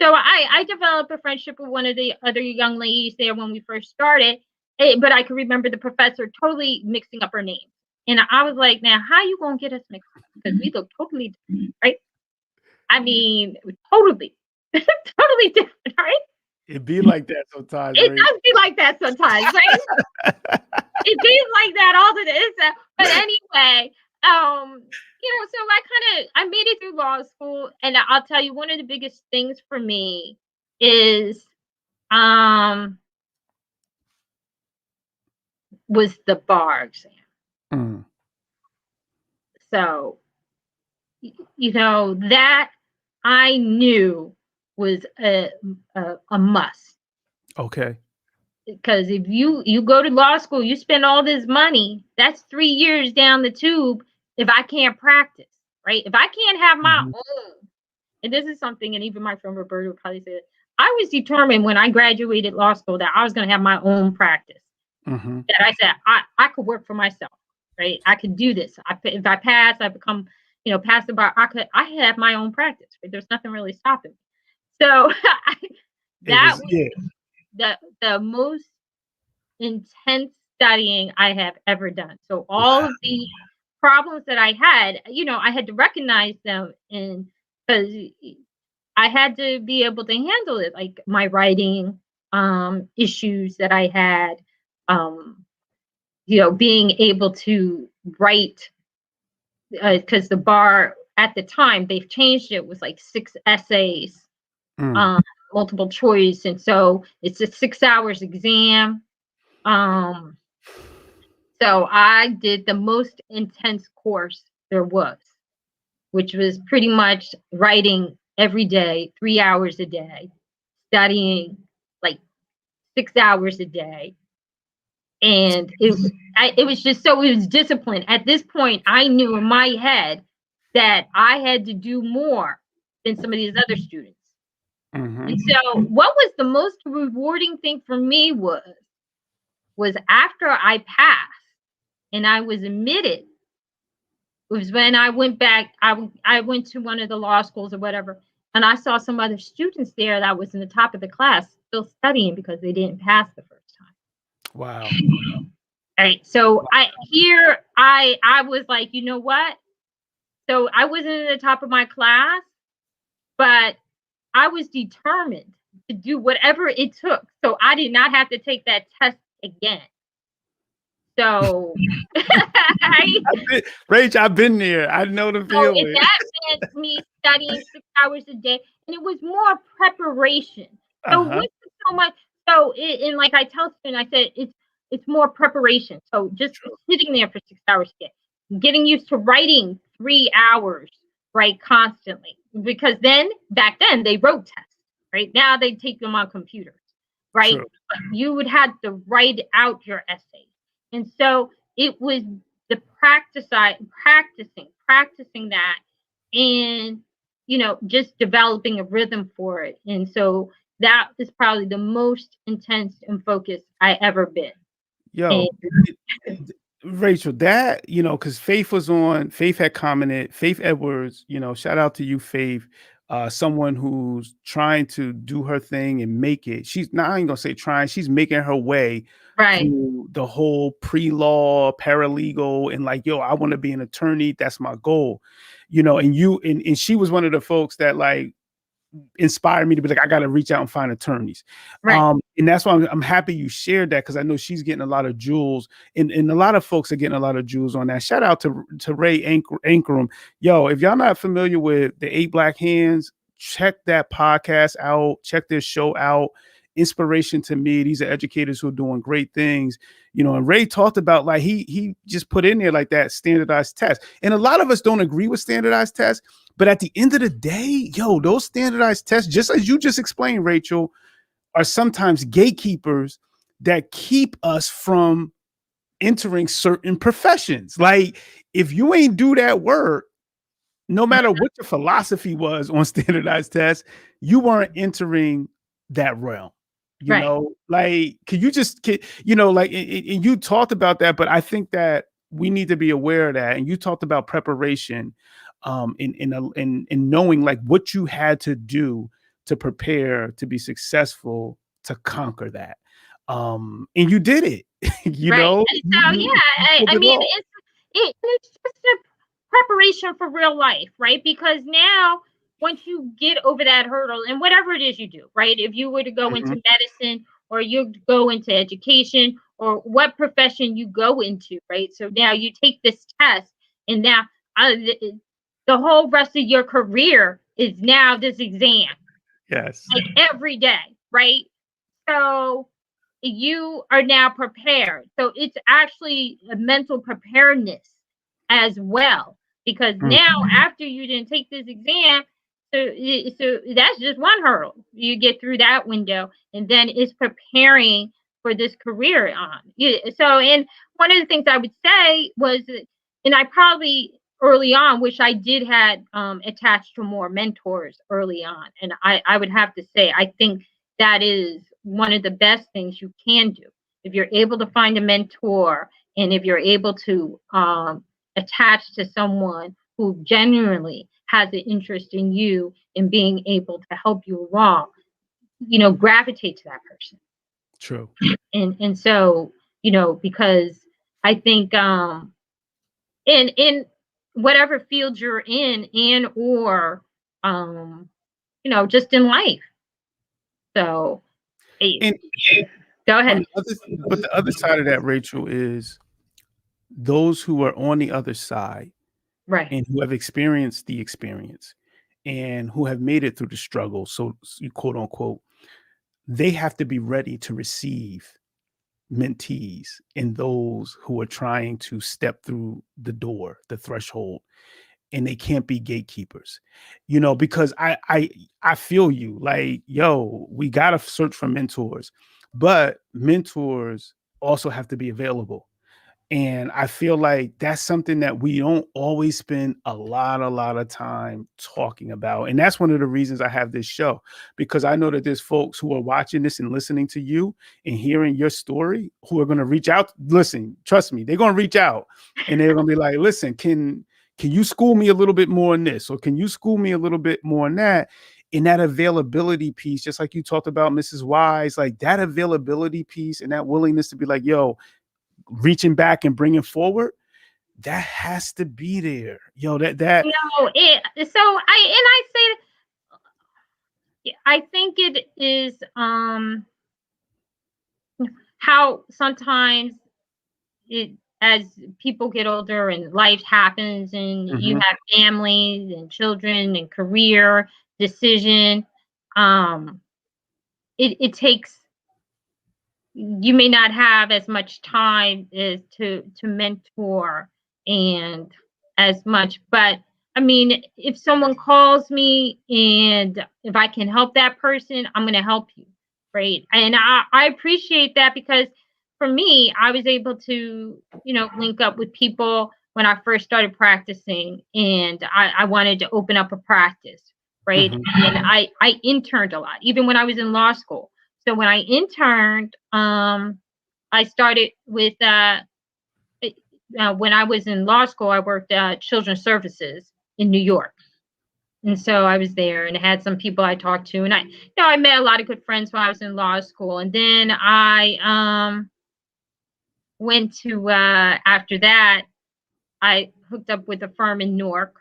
[SPEAKER 3] so I developed a friendship with one of the other young ladies there when we first started, but I can remember the professor totally mixing up her names. And I was like, now, how you going to get us mixed up? Because we look totally different, right? I mean, totally different, right?
[SPEAKER 2] It be like that sometimes.
[SPEAKER 3] It does be like that sometimes, right? It be like that all the time. But anyway, you know, so I made it through law school, and I'll tell you, one of the biggest things for me is was the bar exam. So, you know, that I knew was a must.
[SPEAKER 2] Okay.
[SPEAKER 3] Because if you go to law school, you spend all this money, that's 3 years down the tube if I can't practice, right? If I can't have my own, and this is something, and even my friend Roberta would probably say it, I was determined when I graduated law school that I was going to have my own practice. That I said, I could work for myself, right? I could do this. If I pass, I become, you know, pass the bar. I have my own practice. Right? There's nothing really stopping me. So that was the most intense studying I have ever done. So all of the problems that I had, you know, I had to recognize them, and because I had to be able to handle it, like my writing issues that I had, you know, being able to write, because the bar at the time, they've changed it, was like 6 essays, multiple choice, and so it's a 6 hours exam. So I did the most intense course there was, which was pretty much writing every day, 3 hours a day, studying like 6 hours a day. And it was just, so it was discipline. At this point, I knew in my head that I had to do more than some of these other students. And so what was the most rewarding thing for me was after I passed and I was admitted, was when I went back, I went to one of the law schools or whatever, and I saw some other students there that was in the top of the class still studying because they didn't pass the first time.
[SPEAKER 2] Wow.
[SPEAKER 3] All right. So I was like, you know what? So I wasn't in the top of my class, but I was determined to do whatever it took. So I did not have to take that test again. So
[SPEAKER 2] Rach, I've been there. I know the feeling.
[SPEAKER 3] So that meant me studying 6 hours a day, and it was more preparation. So it wasn't so much. So and like I tell students, I said it's more preparation. So just sitting there for 6 hours a day, getting used to writing 3 hours, right, constantly. Because then back then they wrote tests, right? Now they take them on computers, right? But you would have to write out your essays. And so it was the practicing that, and, you know, just developing a rhythm for it. And so that is probably the most intense and focused I ever been.
[SPEAKER 2] Yo, Rachel, that, you know, because Faith had commented, Faith Edwards, you know, shout out to you, Faith, someone who's trying to do her thing and make it. She's not, I ain't gonna say trying, she's making her way through the whole pre-law, paralegal, and like, yo, I want to be an attorney. That's my goal, you know, and she was one of the folks that like inspired me to be like, I got to reach out and find attorneys. And that's why I'm happy you shared that, because I know she's getting a lot of jewels, and a lot of folks are getting a lot of jewels on that. Shout out to Ray Ankrum. Yo, if y'all not familiar with the 8 Black Hands, check that podcast out, check their show out. Inspiration to me. These are educators who are doing great things, and Ray talked about, like, he just put in there like that standardized test. And a lot of us don't agree with standardized tests, but at the end of the day, those standardized tests, just as you just explained, Rachel, are sometimes gatekeepers that keep us from entering certain professions. Like, if you ain't do that work, no matter what your philosophy was on standardized tests, you weren't entering that realm. Like, could you just, and you talked about that, but I think that we need to be aware of that. And you talked about preparation, in knowing like what you had to do to prepare to be successful, to conquer that. And you did it,
[SPEAKER 3] So, I mean, it's just a preparation for real life, right? Because now, once you get over that hurdle, and whatever it is you do, right? If you were to go into medicine, or you go into education, or what profession you go into, right? So now you take this test, and now the whole rest of your career is now this exam.
[SPEAKER 2] Yes.
[SPEAKER 3] Like every day, right? So you are now prepared. So it's actually a mental preparedness as well, because now after you didn't take this exam, so that's just one hurdle. You get through that window, and then it's preparing for this career on. So, and one of the things I would say was, and I probably early on wish I did had attached to more mentors early on. And I would have to say, I think that is one of the best things you can do. If you're able to find a mentor, and if you're able to attach to someone who genuinely has an interest in you and being able to help you along, gravitate to that person.
[SPEAKER 2] True.
[SPEAKER 3] And so, because I think in whatever field you're in, and or just in life. So go ahead.
[SPEAKER 2] But the other side of that, Rachel, is those who are on the other side,
[SPEAKER 3] right,
[SPEAKER 2] and who have experienced the experience, and who have made it through the struggle, so quote unquote, they have to be ready to receive mentees and those who are trying to step through the door, the threshold, and they can't be gatekeepers, because I feel you, like, we got to search for mentors, but mentors also have to be available. And I feel like that's something that we don't always spend a lot of time talking about. And that's one of the reasons I have this show, because I know that there's folks who are watching this and listening to you and hearing your story who are going to reach out. Listen, trust me, they're going to reach out, and they're going to be like, listen, can you school me a little bit more on this? Or can you school me a little bit more on that? In that availability piece, just like you talked about, Mrs. Wise, like that availability piece and that willingness to be like, reaching back and bringing forward, that has to be there.
[SPEAKER 3] I think it is how sometimes as people get older and life happens, and you have families and children and career decision, it takes, you may not have as much time as to mentor and as much, but I mean, if someone calls me and if I can help that person, I'm going to help you, right? And I appreciate that, because for me, I was able to, link up with people when I first started practicing, and I wanted to open up a practice, right? And I interned a lot, even when I was in law school. So when I interned, I started with, when I was in law school, I worked at Children's Services in New York. And so I was there and had some people I talked to, and I met a lot of good friends while I was in law school. And then I went to, after that, I hooked up with a firm in Newark,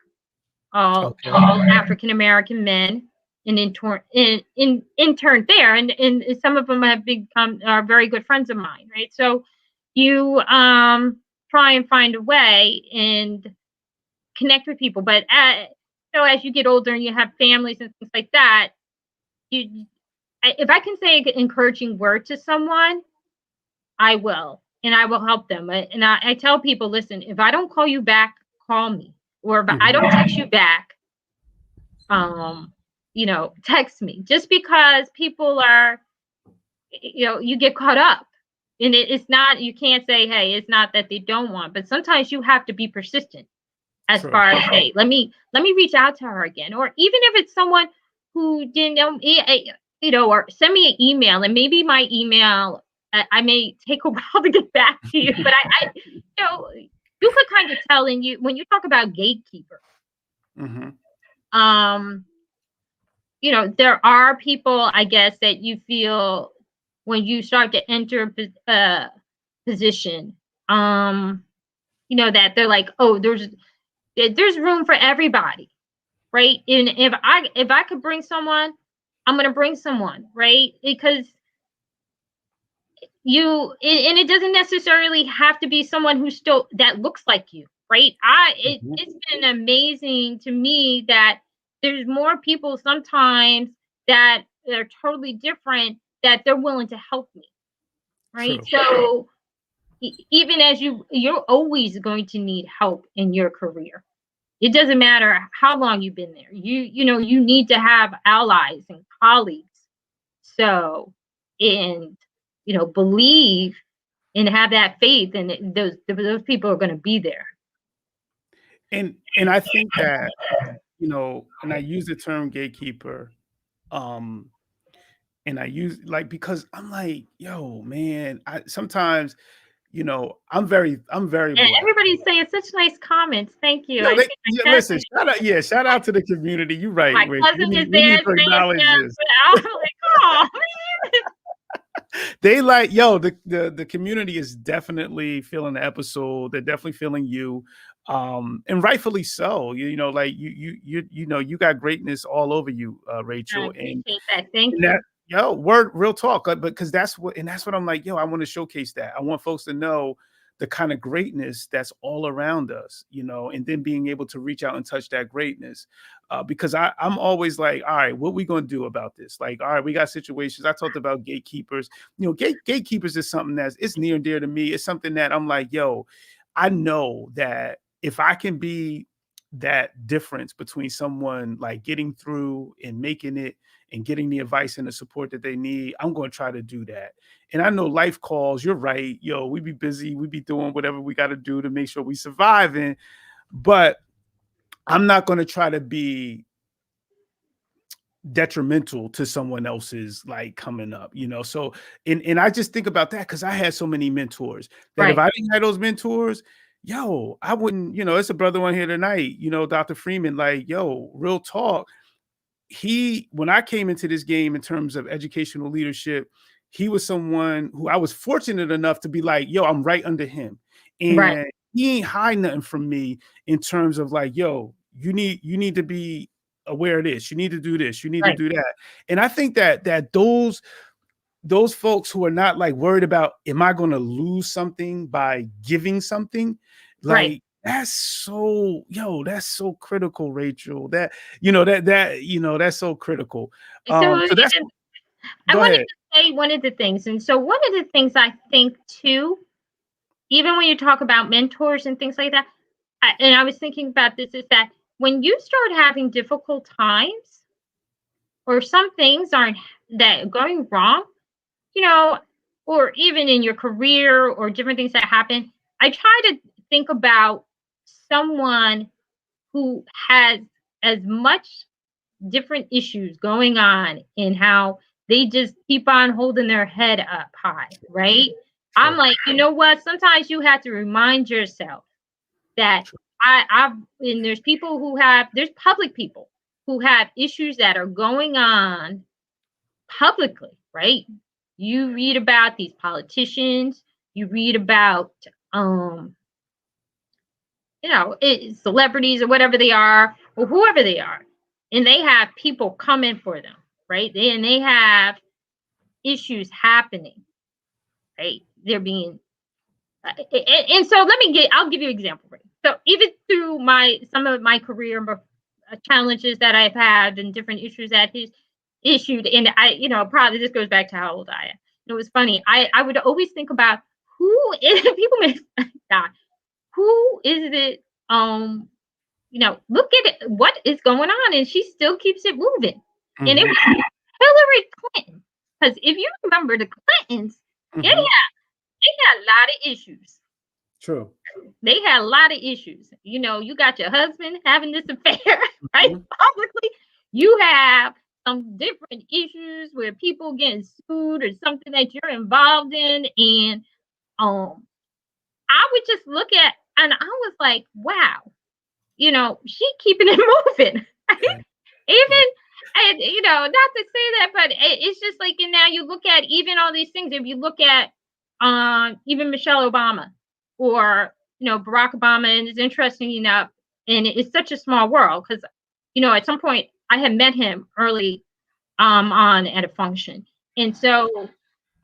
[SPEAKER 3] all African-American men, and interned there, and some of them have become very good friends of mine, right? So you try and find a way and connect with people, but as you get older and you have families and things like that, if I can say an encouraging word to someone, I will, and I will help them. And I tell people, listen, if I don't call you back, call me. Or if I don't text you back, text me. Just because people are, you get caught up. And it's not, you can't say, hey, it's not that they don't want, but sometimes you have to be persistent as far as, hey, let me reach out to her again. Or even if it's someone who didn't know, or send me an email, and maybe my email, I may take a while to get back to you, but I you could kind of tell when you talk about gatekeeper, there are people, I guess, that you feel when you start to enter a position, that they're like, oh, there's room for everybody, right? And if I could bring someone, I'm going to bring someone, right? Because and it doesn't necessarily have to be someone who's still that looks like you, right? It's been amazing to me that there's more people sometimes that are totally different, that they're willing to help me, right? True. So even as you're always going to need help in your career. It doesn't matter how long you've been there. You need to have allies and colleagues. So, and believe and have that faith, and those people are going to be there.
[SPEAKER 2] And I think that and I use the term gatekeeper, and I use because I'm like, yo, man, sometimes. I'm very
[SPEAKER 3] and
[SPEAKER 2] blessed.
[SPEAKER 3] Everybody's saying such nice comments. Thank you.
[SPEAKER 2] Listen, shout out to the community. You're right.
[SPEAKER 3] My cousin is there.
[SPEAKER 2] To acknowledge this.
[SPEAKER 3] I'm like, oh man.
[SPEAKER 2] They the community is definitely feeling the episode. They're definitely feeling you, and rightfully so. You got greatness all over you, Rachel.
[SPEAKER 3] I appreciate that. Thank you.
[SPEAKER 2] Real talk, but because that's what I'm like, I want to showcase that. I want folks to know the kind of greatness that's all around us, and then being able to reach out and touch that greatness. Because I'm always like, all right, what we going to do about this? Like, all right, we got situations. I talked about gatekeepers. Gatekeepers is something it's near and dear to me. It's something that I'm like, I know that if I can be that difference between someone like getting through and making it and getting the advice and the support that they need, I'm going to try to do that. And I know life calls, you're right. We be busy. We be doing whatever we got to do to make sure we surviving. But I'm not going to try to be detrimental to someone else's like coming up, So, and I just think about that because I had so many mentors that if I didn't have those mentors, I wouldn't, it's a brother on here tonight, Dr. Freeman, like, real talk. When I came into this game in terms of educational leadership, he was someone who I was fortunate enough to be like, I'm right under him. And he ain't hide nothing from me in terms of like, you need to be aware of this. You need to do this. You need to do that. And I think that those folks who are not like worried about, am I going to lose something by giving something? Like, that's so critical, Rachel. That's so critical.
[SPEAKER 3] I wanted to say one of the things. And so one of the things I think too, even when you talk about mentors and things like that, and I was thinking about this, is that when you start having difficult times or some things aren't that going wrong, or even in your career or different things that happen, I try to think about someone who has as much different issues going on and how they just keep on holding their head up high, right? Sure. I'm like, you know what? Sometimes you have to remind yourself that there's public people who have issues that are going on publicly, right? You read about these politicians, you read about, celebrities or whatever they are, or whoever they are, and they have people coming for them, right? And they have issues happening, right? They're being, and so I'll give you an example, right? So even through some of my career challenges that I've had and different issues that he's issued. And I, probably this goes back to how old I am. It was funny. I would always think about who is people may die. Who is it? Look at it, what is going on, and she still keeps it moving. Mm-hmm. And it was Hillary Clinton, because if you remember the Clintons, mm-hmm. they had a lot of issues.
[SPEAKER 2] True.
[SPEAKER 3] They had a lot of issues. You got your husband having this affair, right? Mm-hmm. Publicly, you have some different issues where people getting sued or something that you're involved in, and I would just look at, and I was like, wow. She keeping it moving. Even, and not to say that, but it's just like, and now you look at even all these things. If you look at even Michelle Obama or Barack Obama, and it's interesting enough, and it's such a small world because at some point I had met him early on at a function, and so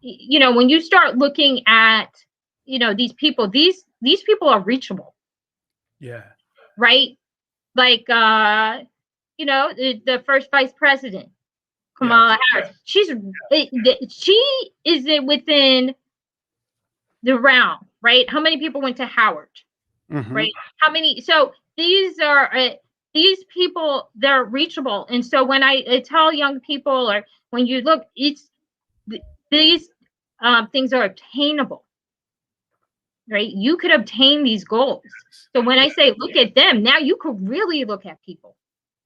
[SPEAKER 3] when you start looking at these people, these people are reachable.
[SPEAKER 2] Yeah.
[SPEAKER 3] Right? Like, the first vice president, Kamala Harris. She is within the realm, right? How many people went to Howard, mm-hmm. right? How many? So these these people, they're reachable. And so when I tell young people, or when you look, these things are obtainable. Right? You could obtain these goals. So when I say look at them, now you could really look at people,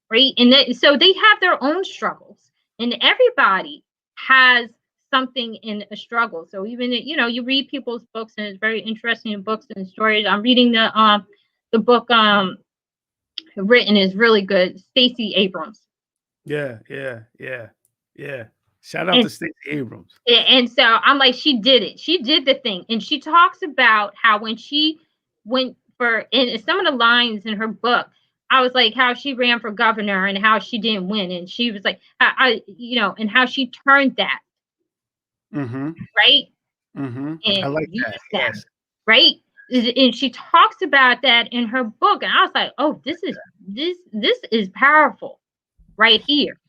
[SPEAKER 3] right? And so they have their own struggles, and everybody has something in a struggle. So even you read people's books, and it's very interesting books and stories. I'm reading the book written is really good, Stacey Abrams.
[SPEAKER 2] Yeah. Shout out to Stacey Abrams.
[SPEAKER 3] And so I'm like, she did it. She did the thing. And she talks about how when she went in some of the lines in her book, I was like, how she ran for governor and how she didn't win. And she was like, and how she turned that.
[SPEAKER 2] Mm-hmm.
[SPEAKER 3] Right?
[SPEAKER 2] Mm-hmm.
[SPEAKER 3] And
[SPEAKER 2] I like that. Yes.
[SPEAKER 3] Right? And she talks about that in her book. And I was like, oh, this is powerful right here.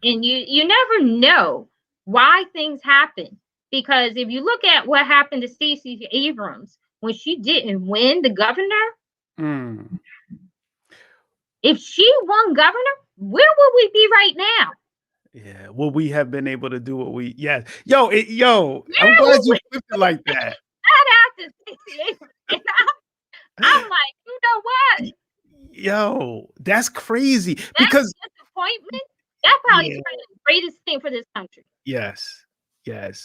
[SPEAKER 3] And you never know why things happen, because if you look at what happened to Stacey Abrams when she didn't win the governor, if she won governor, where would we be right now?
[SPEAKER 2] Yeah, will we have been able to do what we? Yes, I'm glad you flipped it like that.
[SPEAKER 3] I'm like, you know what?
[SPEAKER 2] Yo, that's crazy. Because
[SPEAKER 3] disappointment. That probably is the greatest thing for this country.
[SPEAKER 2] Yes.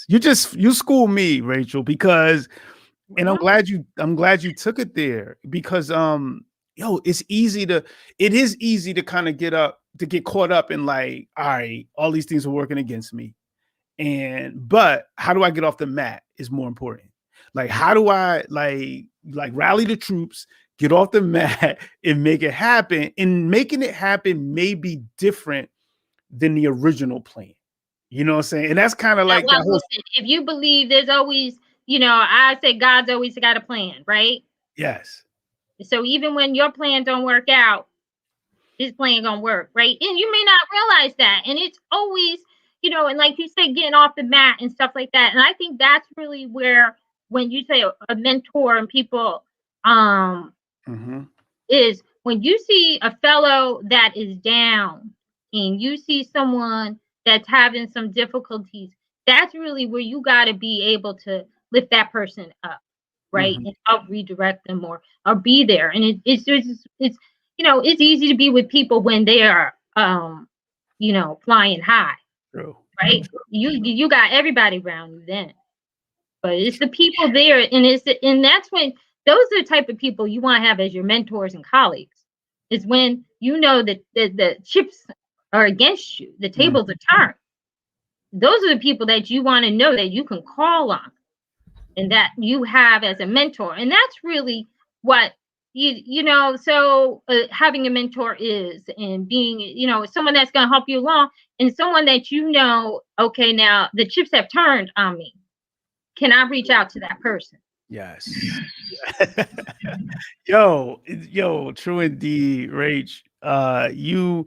[SPEAKER 2] You school me, Rachel, because, and I'm glad you took it there, because it is easy to kind of get caught up in like, all right, all these things are working against me, but how do I get off the mat is more important. Like, how do I like rally the troops, get off the mat, and make it happen? And making it happen may be different than the original plan. You know what I'm saying? And that's kind of like
[SPEAKER 3] listen, if you believe there's always, I say God's always got a plan, right?
[SPEAKER 2] Yes.
[SPEAKER 3] So even when your plan don't work out, his plan gonna work, right? And you may not realize that. And it's always, and like you say, getting off the mat and stuff like that. And I think that's really where, when you say a mentor and people, is when you see a fellow that is down, and you see someone that's having some difficulties, that's really where you got to be able to lift that person up, right? And help redirect them or be there. And it's it's easy to be with people when they are flying high.
[SPEAKER 2] True.
[SPEAKER 3] Right? You got everybody around you then. But it's the people there, and that's when those are the type of people you want to have as your mentors and colleagues. Is when that the chips are against you, the tables are turned. Those are the people that you want to know that you can call on, and that you have as a mentor. And that's really what so having a mentor is, and being someone that's going to help you along, and someone that okay, now the chips have turned on me. Can I reach out to that person?
[SPEAKER 2] Yes. Yo, true indeed, Rach. You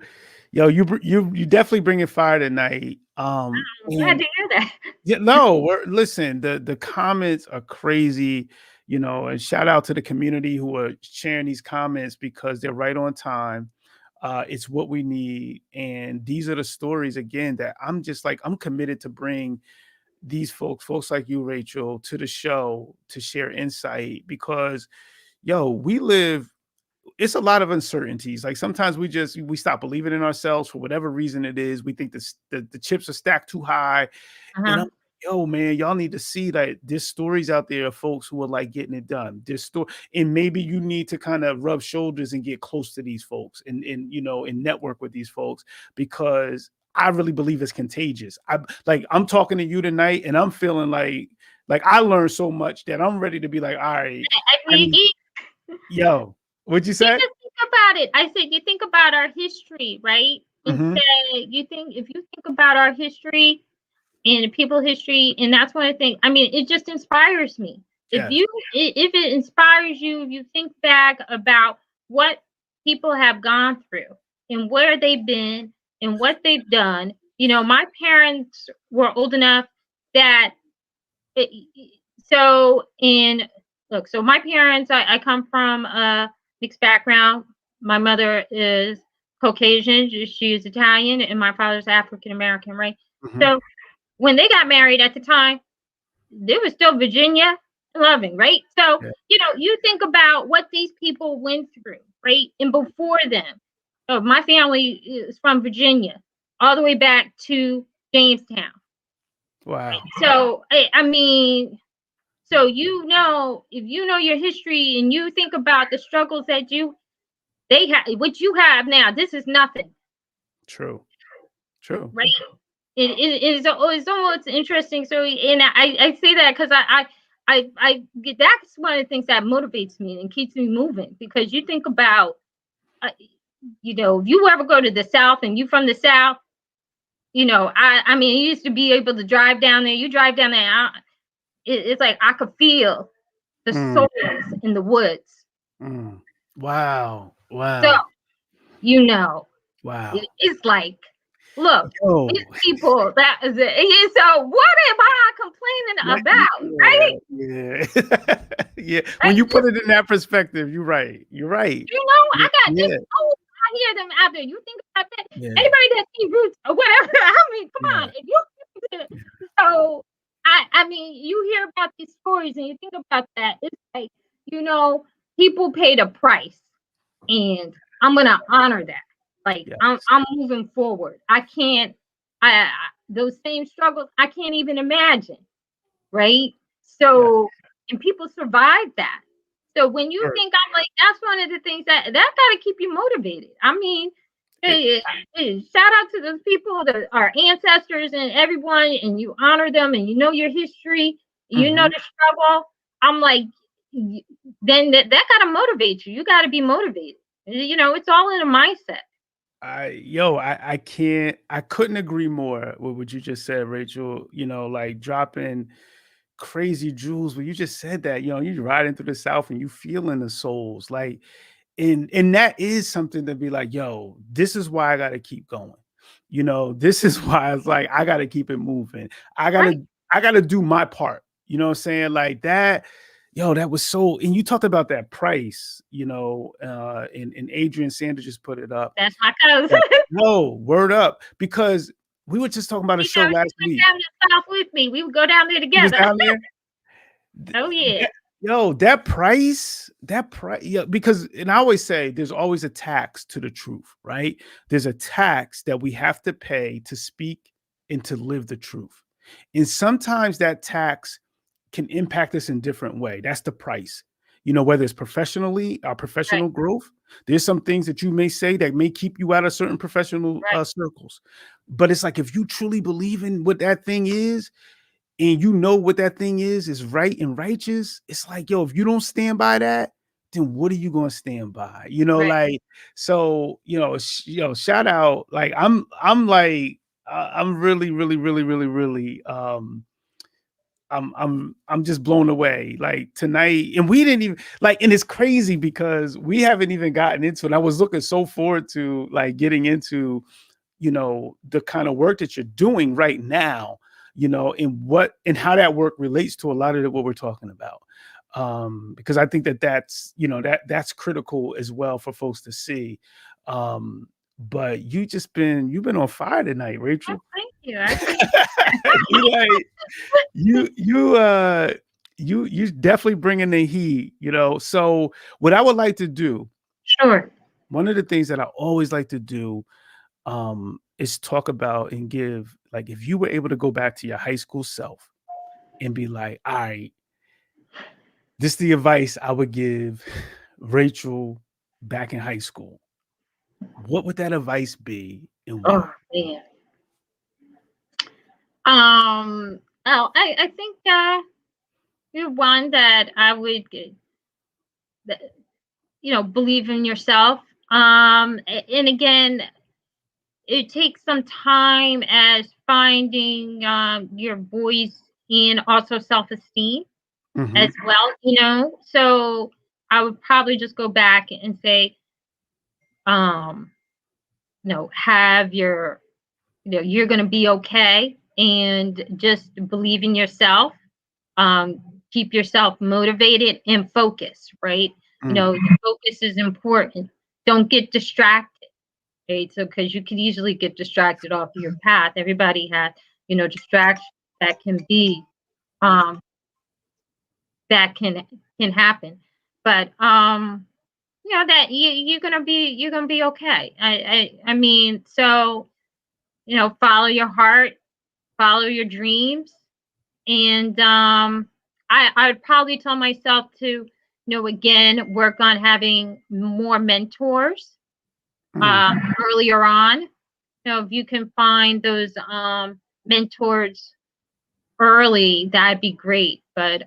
[SPEAKER 2] definitely bringing fire tonight.
[SPEAKER 3] I'm glad
[SPEAKER 2] And
[SPEAKER 3] to hear that.
[SPEAKER 2] yeah, no, listen, the comments are crazy, and shout out to the community who are sharing these comments because they're right on time. It's what we need, and these are the stories again that I'm committed to bring these folks like you, Rachel, to the show to share insight because we live, it's a lot of uncertainties. Like sometimes we stop believing in ourselves for whatever reason it is. We think the chips are stacked too high. And
[SPEAKER 3] Uh-huh.
[SPEAKER 2] man, y'all need to see that there's stories out there of folks who are like getting it done. And maybe you need to kind of rub shoulders and get close to these folks and network with these folks because I really believe it's contagious. I'm talking to you tonight and I'm feeling like I learned so much that I'm ready to be like, all right, yo, what'd you
[SPEAKER 3] You
[SPEAKER 2] say?
[SPEAKER 3] just think about it. I said, you think about our history, right?
[SPEAKER 2] Mm-hmm.
[SPEAKER 3] Instead, if you think about our history and people history, and that's one of the things. I mean, it just inspires me.
[SPEAKER 2] Yes.
[SPEAKER 3] If it inspires you, if you think back about what people have gone through and where they've been and what they've done. My parents were old enough that so my parents, I come from a mixed background. My mother is Caucasian, she is Italian, and my father's African American, right?
[SPEAKER 2] Mm-hmm.
[SPEAKER 3] So when they got married at the time, there was still Virginia loving, right? So, you think about what these people went through, right? And before them, my family is from Virginia, all the way back to Jamestown.
[SPEAKER 2] Wow.
[SPEAKER 3] So, I mean, so if you know your history and you think about the struggles that they have, what you have now, this is nothing.
[SPEAKER 2] True.
[SPEAKER 3] Right? It's almost interesting. So, and I say that because I that's one of the things that motivates me and keeps me moving because you think about, if you ever go to the South and you from the South, I mean, you used to be able to drive down there. You drive down there. It's like I could feel the souls in the woods.
[SPEAKER 2] Wow.
[SPEAKER 3] So,
[SPEAKER 2] Wow.
[SPEAKER 3] it's like, look, these people, that is it. So what am I complaining about? Right?
[SPEAKER 2] Yeah. Yeah. When you put it in that perspective, you're right.
[SPEAKER 3] I got this. I hear them out there. You think about that?
[SPEAKER 2] Yeah.
[SPEAKER 3] Anybody that see Roots or whatever, I mean, come on. If you so I mean, you hear about these stories and you think about that. It's like, people paid a price, and I'm gonna honor that. Like I'm moving forward. I can't. Those same struggles I can't even imagine. Right. So and people survive that. So when you think, I'm like, that's one of the things that gotta keep you motivated. I mean, shout out to those people that are ancestors and everyone, and you honor them, and you know your history, you know the struggle. I'm like, then that gotta motivate you. You gotta be motivated. It's all in a mindset.
[SPEAKER 2] I couldn't agree more with what you just said, Rachel. Like dropping crazy jewels when you just said that, you riding through the South and you feeling the souls. Like, and that is something to be like, yo, this is why I gotta keep going. This is why it's like I gotta keep it moving. I gotta do my part. You know what I'm saying? Like that. Yo, that was so, and you talked about that price, and Adrian Sanders just put it up.
[SPEAKER 3] That's my cousin.
[SPEAKER 2] No, word up, because we were just talking about a show last week.
[SPEAKER 3] Down to the South with me. We would go down there together.
[SPEAKER 2] Down there?
[SPEAKER 3] Oh yeah.
[SPEAKER 2] That price, because, and I always say there's always a tax to the truth, right? There's a tax that we have to pay to speak and to live the truth. And sometimes that tax can impact us in different way. That's the price. Whether it's professionally, our professional growth, there's some things that you may say that may keep you out of certain professional circles. But it's like, if you truly believe in what that thing is, and what that thing is right and righteous, it's like, yo, if you don't stand by that, then what are you going to stand by? Like, so, shout out. Like, I'm like, I'm really, really, really, really, really, I'm just blown away. Like tonight, and we didn't even like, and it's crazy because we haven't even gotten into it. I was looking so forward to like getting into, the kind of work that you're doing right now, and how that work relates to a lot of what we're talking about. Because I think that's that's critical as well for folks to see. But you've been on fire tonight,
[SPEAKER 3] Oh,
[SPEAKER 2] Rachel.
[SPEAKER 3] thank you. I appreciate
[SPEAKER 2] You like you definitely bringing the heat. So what I would like to do,
[SPEAKER 3] Sure.
[SPEAKER 2] one of the things that I always like to do, is talk about and give, like, if you were able to go back to your high school self and be like, all right, this is the advice I would give Rachel back in high school. What would that advice be and why?
[SPEAKER 3] Oh man. I think you're one that I would that, believe in yourself. And again, it takes some time as finding your voice and also self-esteem as
[SPEAKER 2] Mhm.
[SPEAKER 3] well. So I would probably just go back and say, um, have your, you're going to be okay, and just believe in yourself. Um, Keep yourself motivated and focused, right?
[SPEAKER 2] Mm.
[SPEAKER 3] Focus is important. Don't get distracted, right? So, because you can easily get distracted off your path. Everybody has, distractions that can be, um, that can happen. But that you're gonna be okay. I mean, so follow your heart, follow your dreams, and I would probably tell myself to again work on having more mentors
[SPEAKER 2] Mm.
[SPEAKER 3] earlier on. If you can find those mentors early, that'd be great. But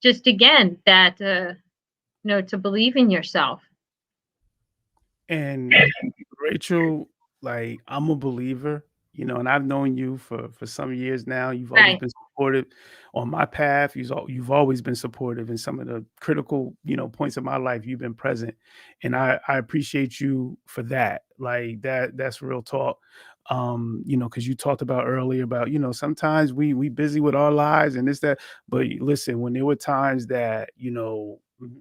[SPEAKER 3] just again that to believe in yourself.
[SPEAKER 2] And Rachel, like, I'm a believer, and I've known you for some years now. You've always
[SPEAKER 3] Right.
[SPEAKER 2] been supportive on my path. You've always been supportive in some of the critical, points of my life. You've been present, and I appreciate you for that. Like that's real talk. Because you talked about earlier about, sometimes we busy with our lives and this that. But listen, when there were times that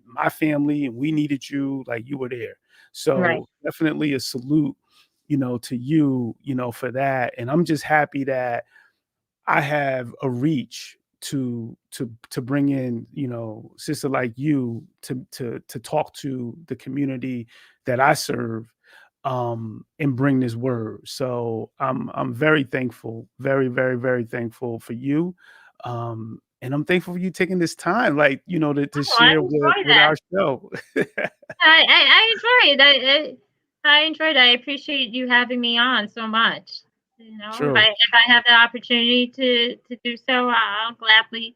[SPEAKER 2] my family and we needed you, like you were there.
[SPEAKER 3] Right.
[SPEAKER 2] So definitely a salute, to you, for that. And I'm just happy that I have a reach to bring in, sister like you to talk to the community that I serve, and bring this word. So I'm very thankful, very, very, very thankful for you. And I'm thankful for you taking this time, like, to
[SPEAKER 3] Oh, I
[SPEAKER 2] share
[SPEAKER 3] enjoy
[SPEAKER 2] with
[SPEAKER 3] that.
[SPEAKER 2] our show.
[SPEAKER 3] I enjoy it. I enjoyed it. I appreciate you having me on so much. If
[SPEAKER 2] Sure.
[SPEAKER 3] I have the opportunity to do so, I'll gladly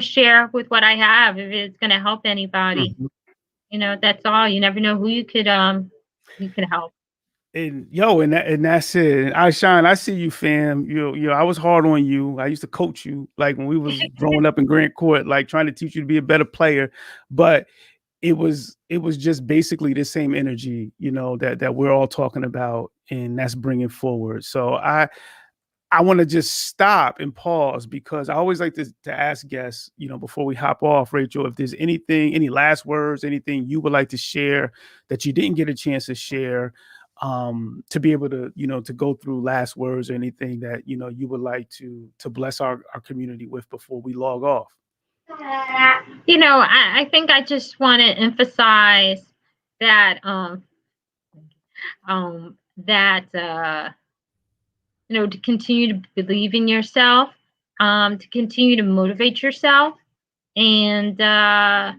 [SPEAKER 3] share with what I have if it's going to help anybody.
[SPEAKER 2] Mhm.
[SPEAKER 3] That's all. You never know who you could help.
[SPEAKER 2] And that's it. And I shine. I see you, fam. I was hard on you. I used to coach you, like when we was growing up in Grant Court, like trying to teach you to be a better player. But it was just basically the same energy, that we're all talking about, and that's bringing forward. So I want to just stop and pause, because I always like to ask guests, before we hop off, Rachel, if there's anything, any last words, anything you would like to share that you didn't get a chance to share, to be able to, to go through last words, or anything that, you would like to bless our community with before we log off.
[SPEAKER 3] I think I just want to emphasize that that to continue to believe in yourself, to continue to motivate yourself, and that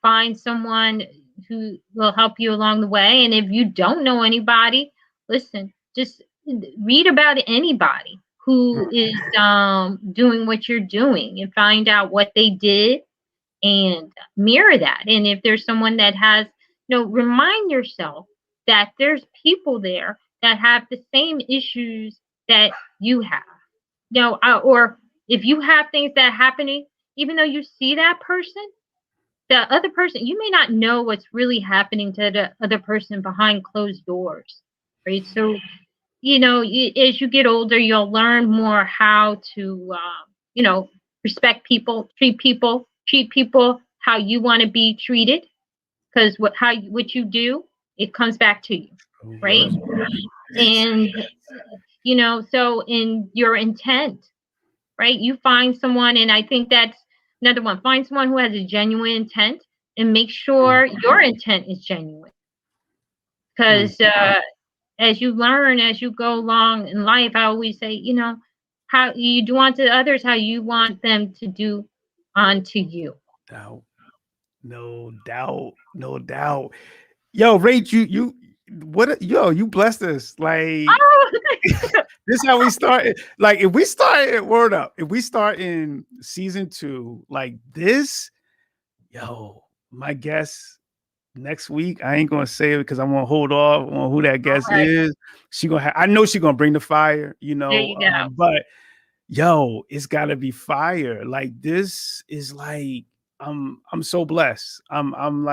[SPEAKER 3] find someone who will help you along the way. And if you don't know anybody, listen, just read about anybody who is doing what you're doing, and find out what they did and mirror that. And if there's someone that has, remind yourself that there's people there that have the same issues that you have. or if you have things that are happening, even though you see that person, the other person, you may not know what's really happening to the other person behind closed doors, right? So, as you get older, you'll learn more how to, respect people, treat people how you want to be treated, because what you do, it comes back to you, right? And so in your intent, right? You find someone, and I think that's another one. Find someone who has a genuine intent, and make sure your intent is genuine. Because as you learn, as you go along in life, I always say, how you do unto others, how you want them to do unto you.
[SPEAKER 2] No doubt. Yo, Rach, you blessed us. Like, this is how we started. Like, if we start in season 2, like this, my guess next week, I ain't gonna say it because I'm gonna hold off on who that guest is. I know she's gonna bring the fire,
[SPEAKER 3] There you go.
[SPEAKER 2] But it's gotta be fire. Like, this is like, I'm so blessed. I'm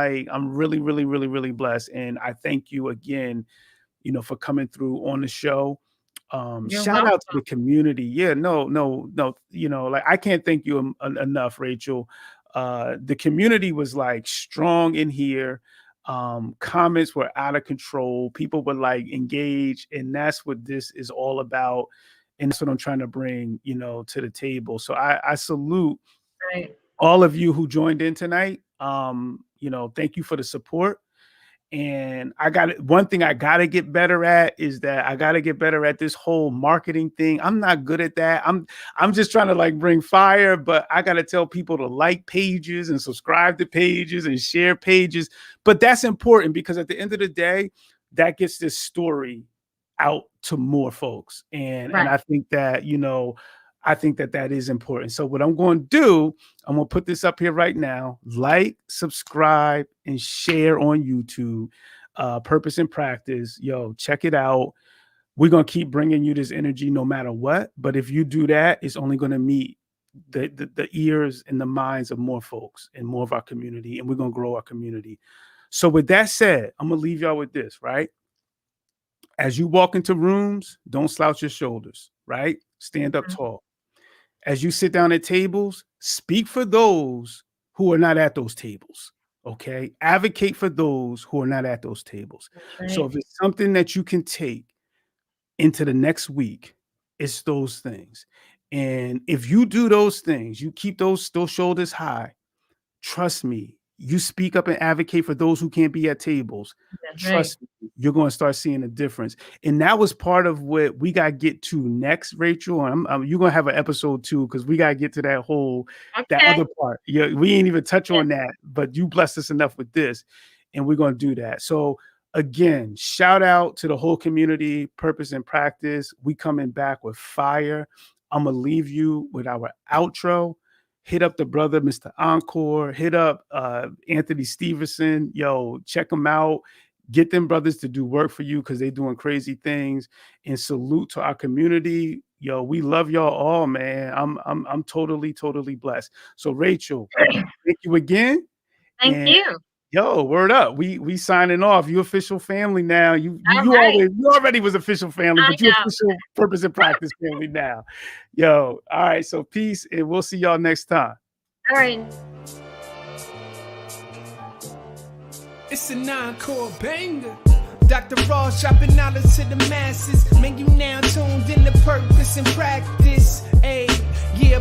[SPEAKER 2] really, really, really, really blessed. And I thank you again, for coming through on the show. Shout out to the community. Yeah, no, like, I can't thank you enough, Rachel. The community was like strong in here. Comments were out of control. People were like engaged, and that's what this is all about. And that's what I'm trying to bring, to the table. So I salute all of you who joined in tonight. Thank you for the support. And one thing I got to get better at is that I got to get better at this whole marketing thing. I'm not good at that. I'm just trying to like bring fire, but I got to tell people to like pages and subscribe to pages and share pages. But that's important because at the end of the day, that gets this story out to more folks. And I think that, that is important. So what I'm going to do, I'm going to put this up here right now. Like, subscribe, and share on YouTube. Purpose and Practice. Check it out. We're going to keep bringing you this energy no matter what. But if you do that, it's only going to meet the ears and the minds of more folks and more of our community. And we're going to grow our community. So with that said, I'm going to leave y'all with this, right? As you walk into rooms, don't slouch your shoulders, right? Stand up tall. As you sit down at tables, speak for those who are not at those tables, okay? Advocate for those who are not at those tables. So if it's something that you can take into the next week, it's those things. And if you do those things, you keep those shoulders high, trust me, you speak up and advocate for those who can't be at tables. Trust me, you're going to start seeing a difference. And that was part of what we got to get to next, Rachel. And you're going to have an episode 2 because we got to get to that whole, that other part. Yeah, we ain't even touch on that, but you blessed us enough with this, and we're going to do that. So again, shout out to the whole community, Purpose and Practice. We coming back with fire. I'm going to leave you with our outro. Hit up the brother, Mr. Encore. Hit up Anthony Stevenson. Check them out. Get them brothers to do work for you because they're doing crazy things. And salute to our community. We love y'all all, man. I'm totally, totally blessed. So Rachel, thank you again.
[SPEAKER 3] Thank you.
[SPEAKER 2] Word up. We signing off. You official family now. You already was official family, but you official Purpose and Practice family now. All right. So peace, and we'll see y'all next time.
[SPEAKER 3] All right.
[SPEAKER 1] It's a 9-chord banger. Dr. Ross dropping knowledge to the masses. Man, you now tuned in to Purpose and Practice.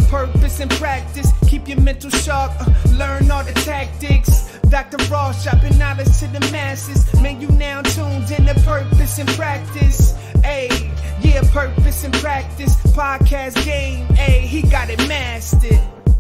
[SPEAKER 1] Purpose and practice. Keep your mental sharp. Learn all the tactics. Dr. Ross dropping knowledge to the masses. Man, you now tuned in to Purpose and Practice. Purpose and Practice. Podcast game. He got it mastered.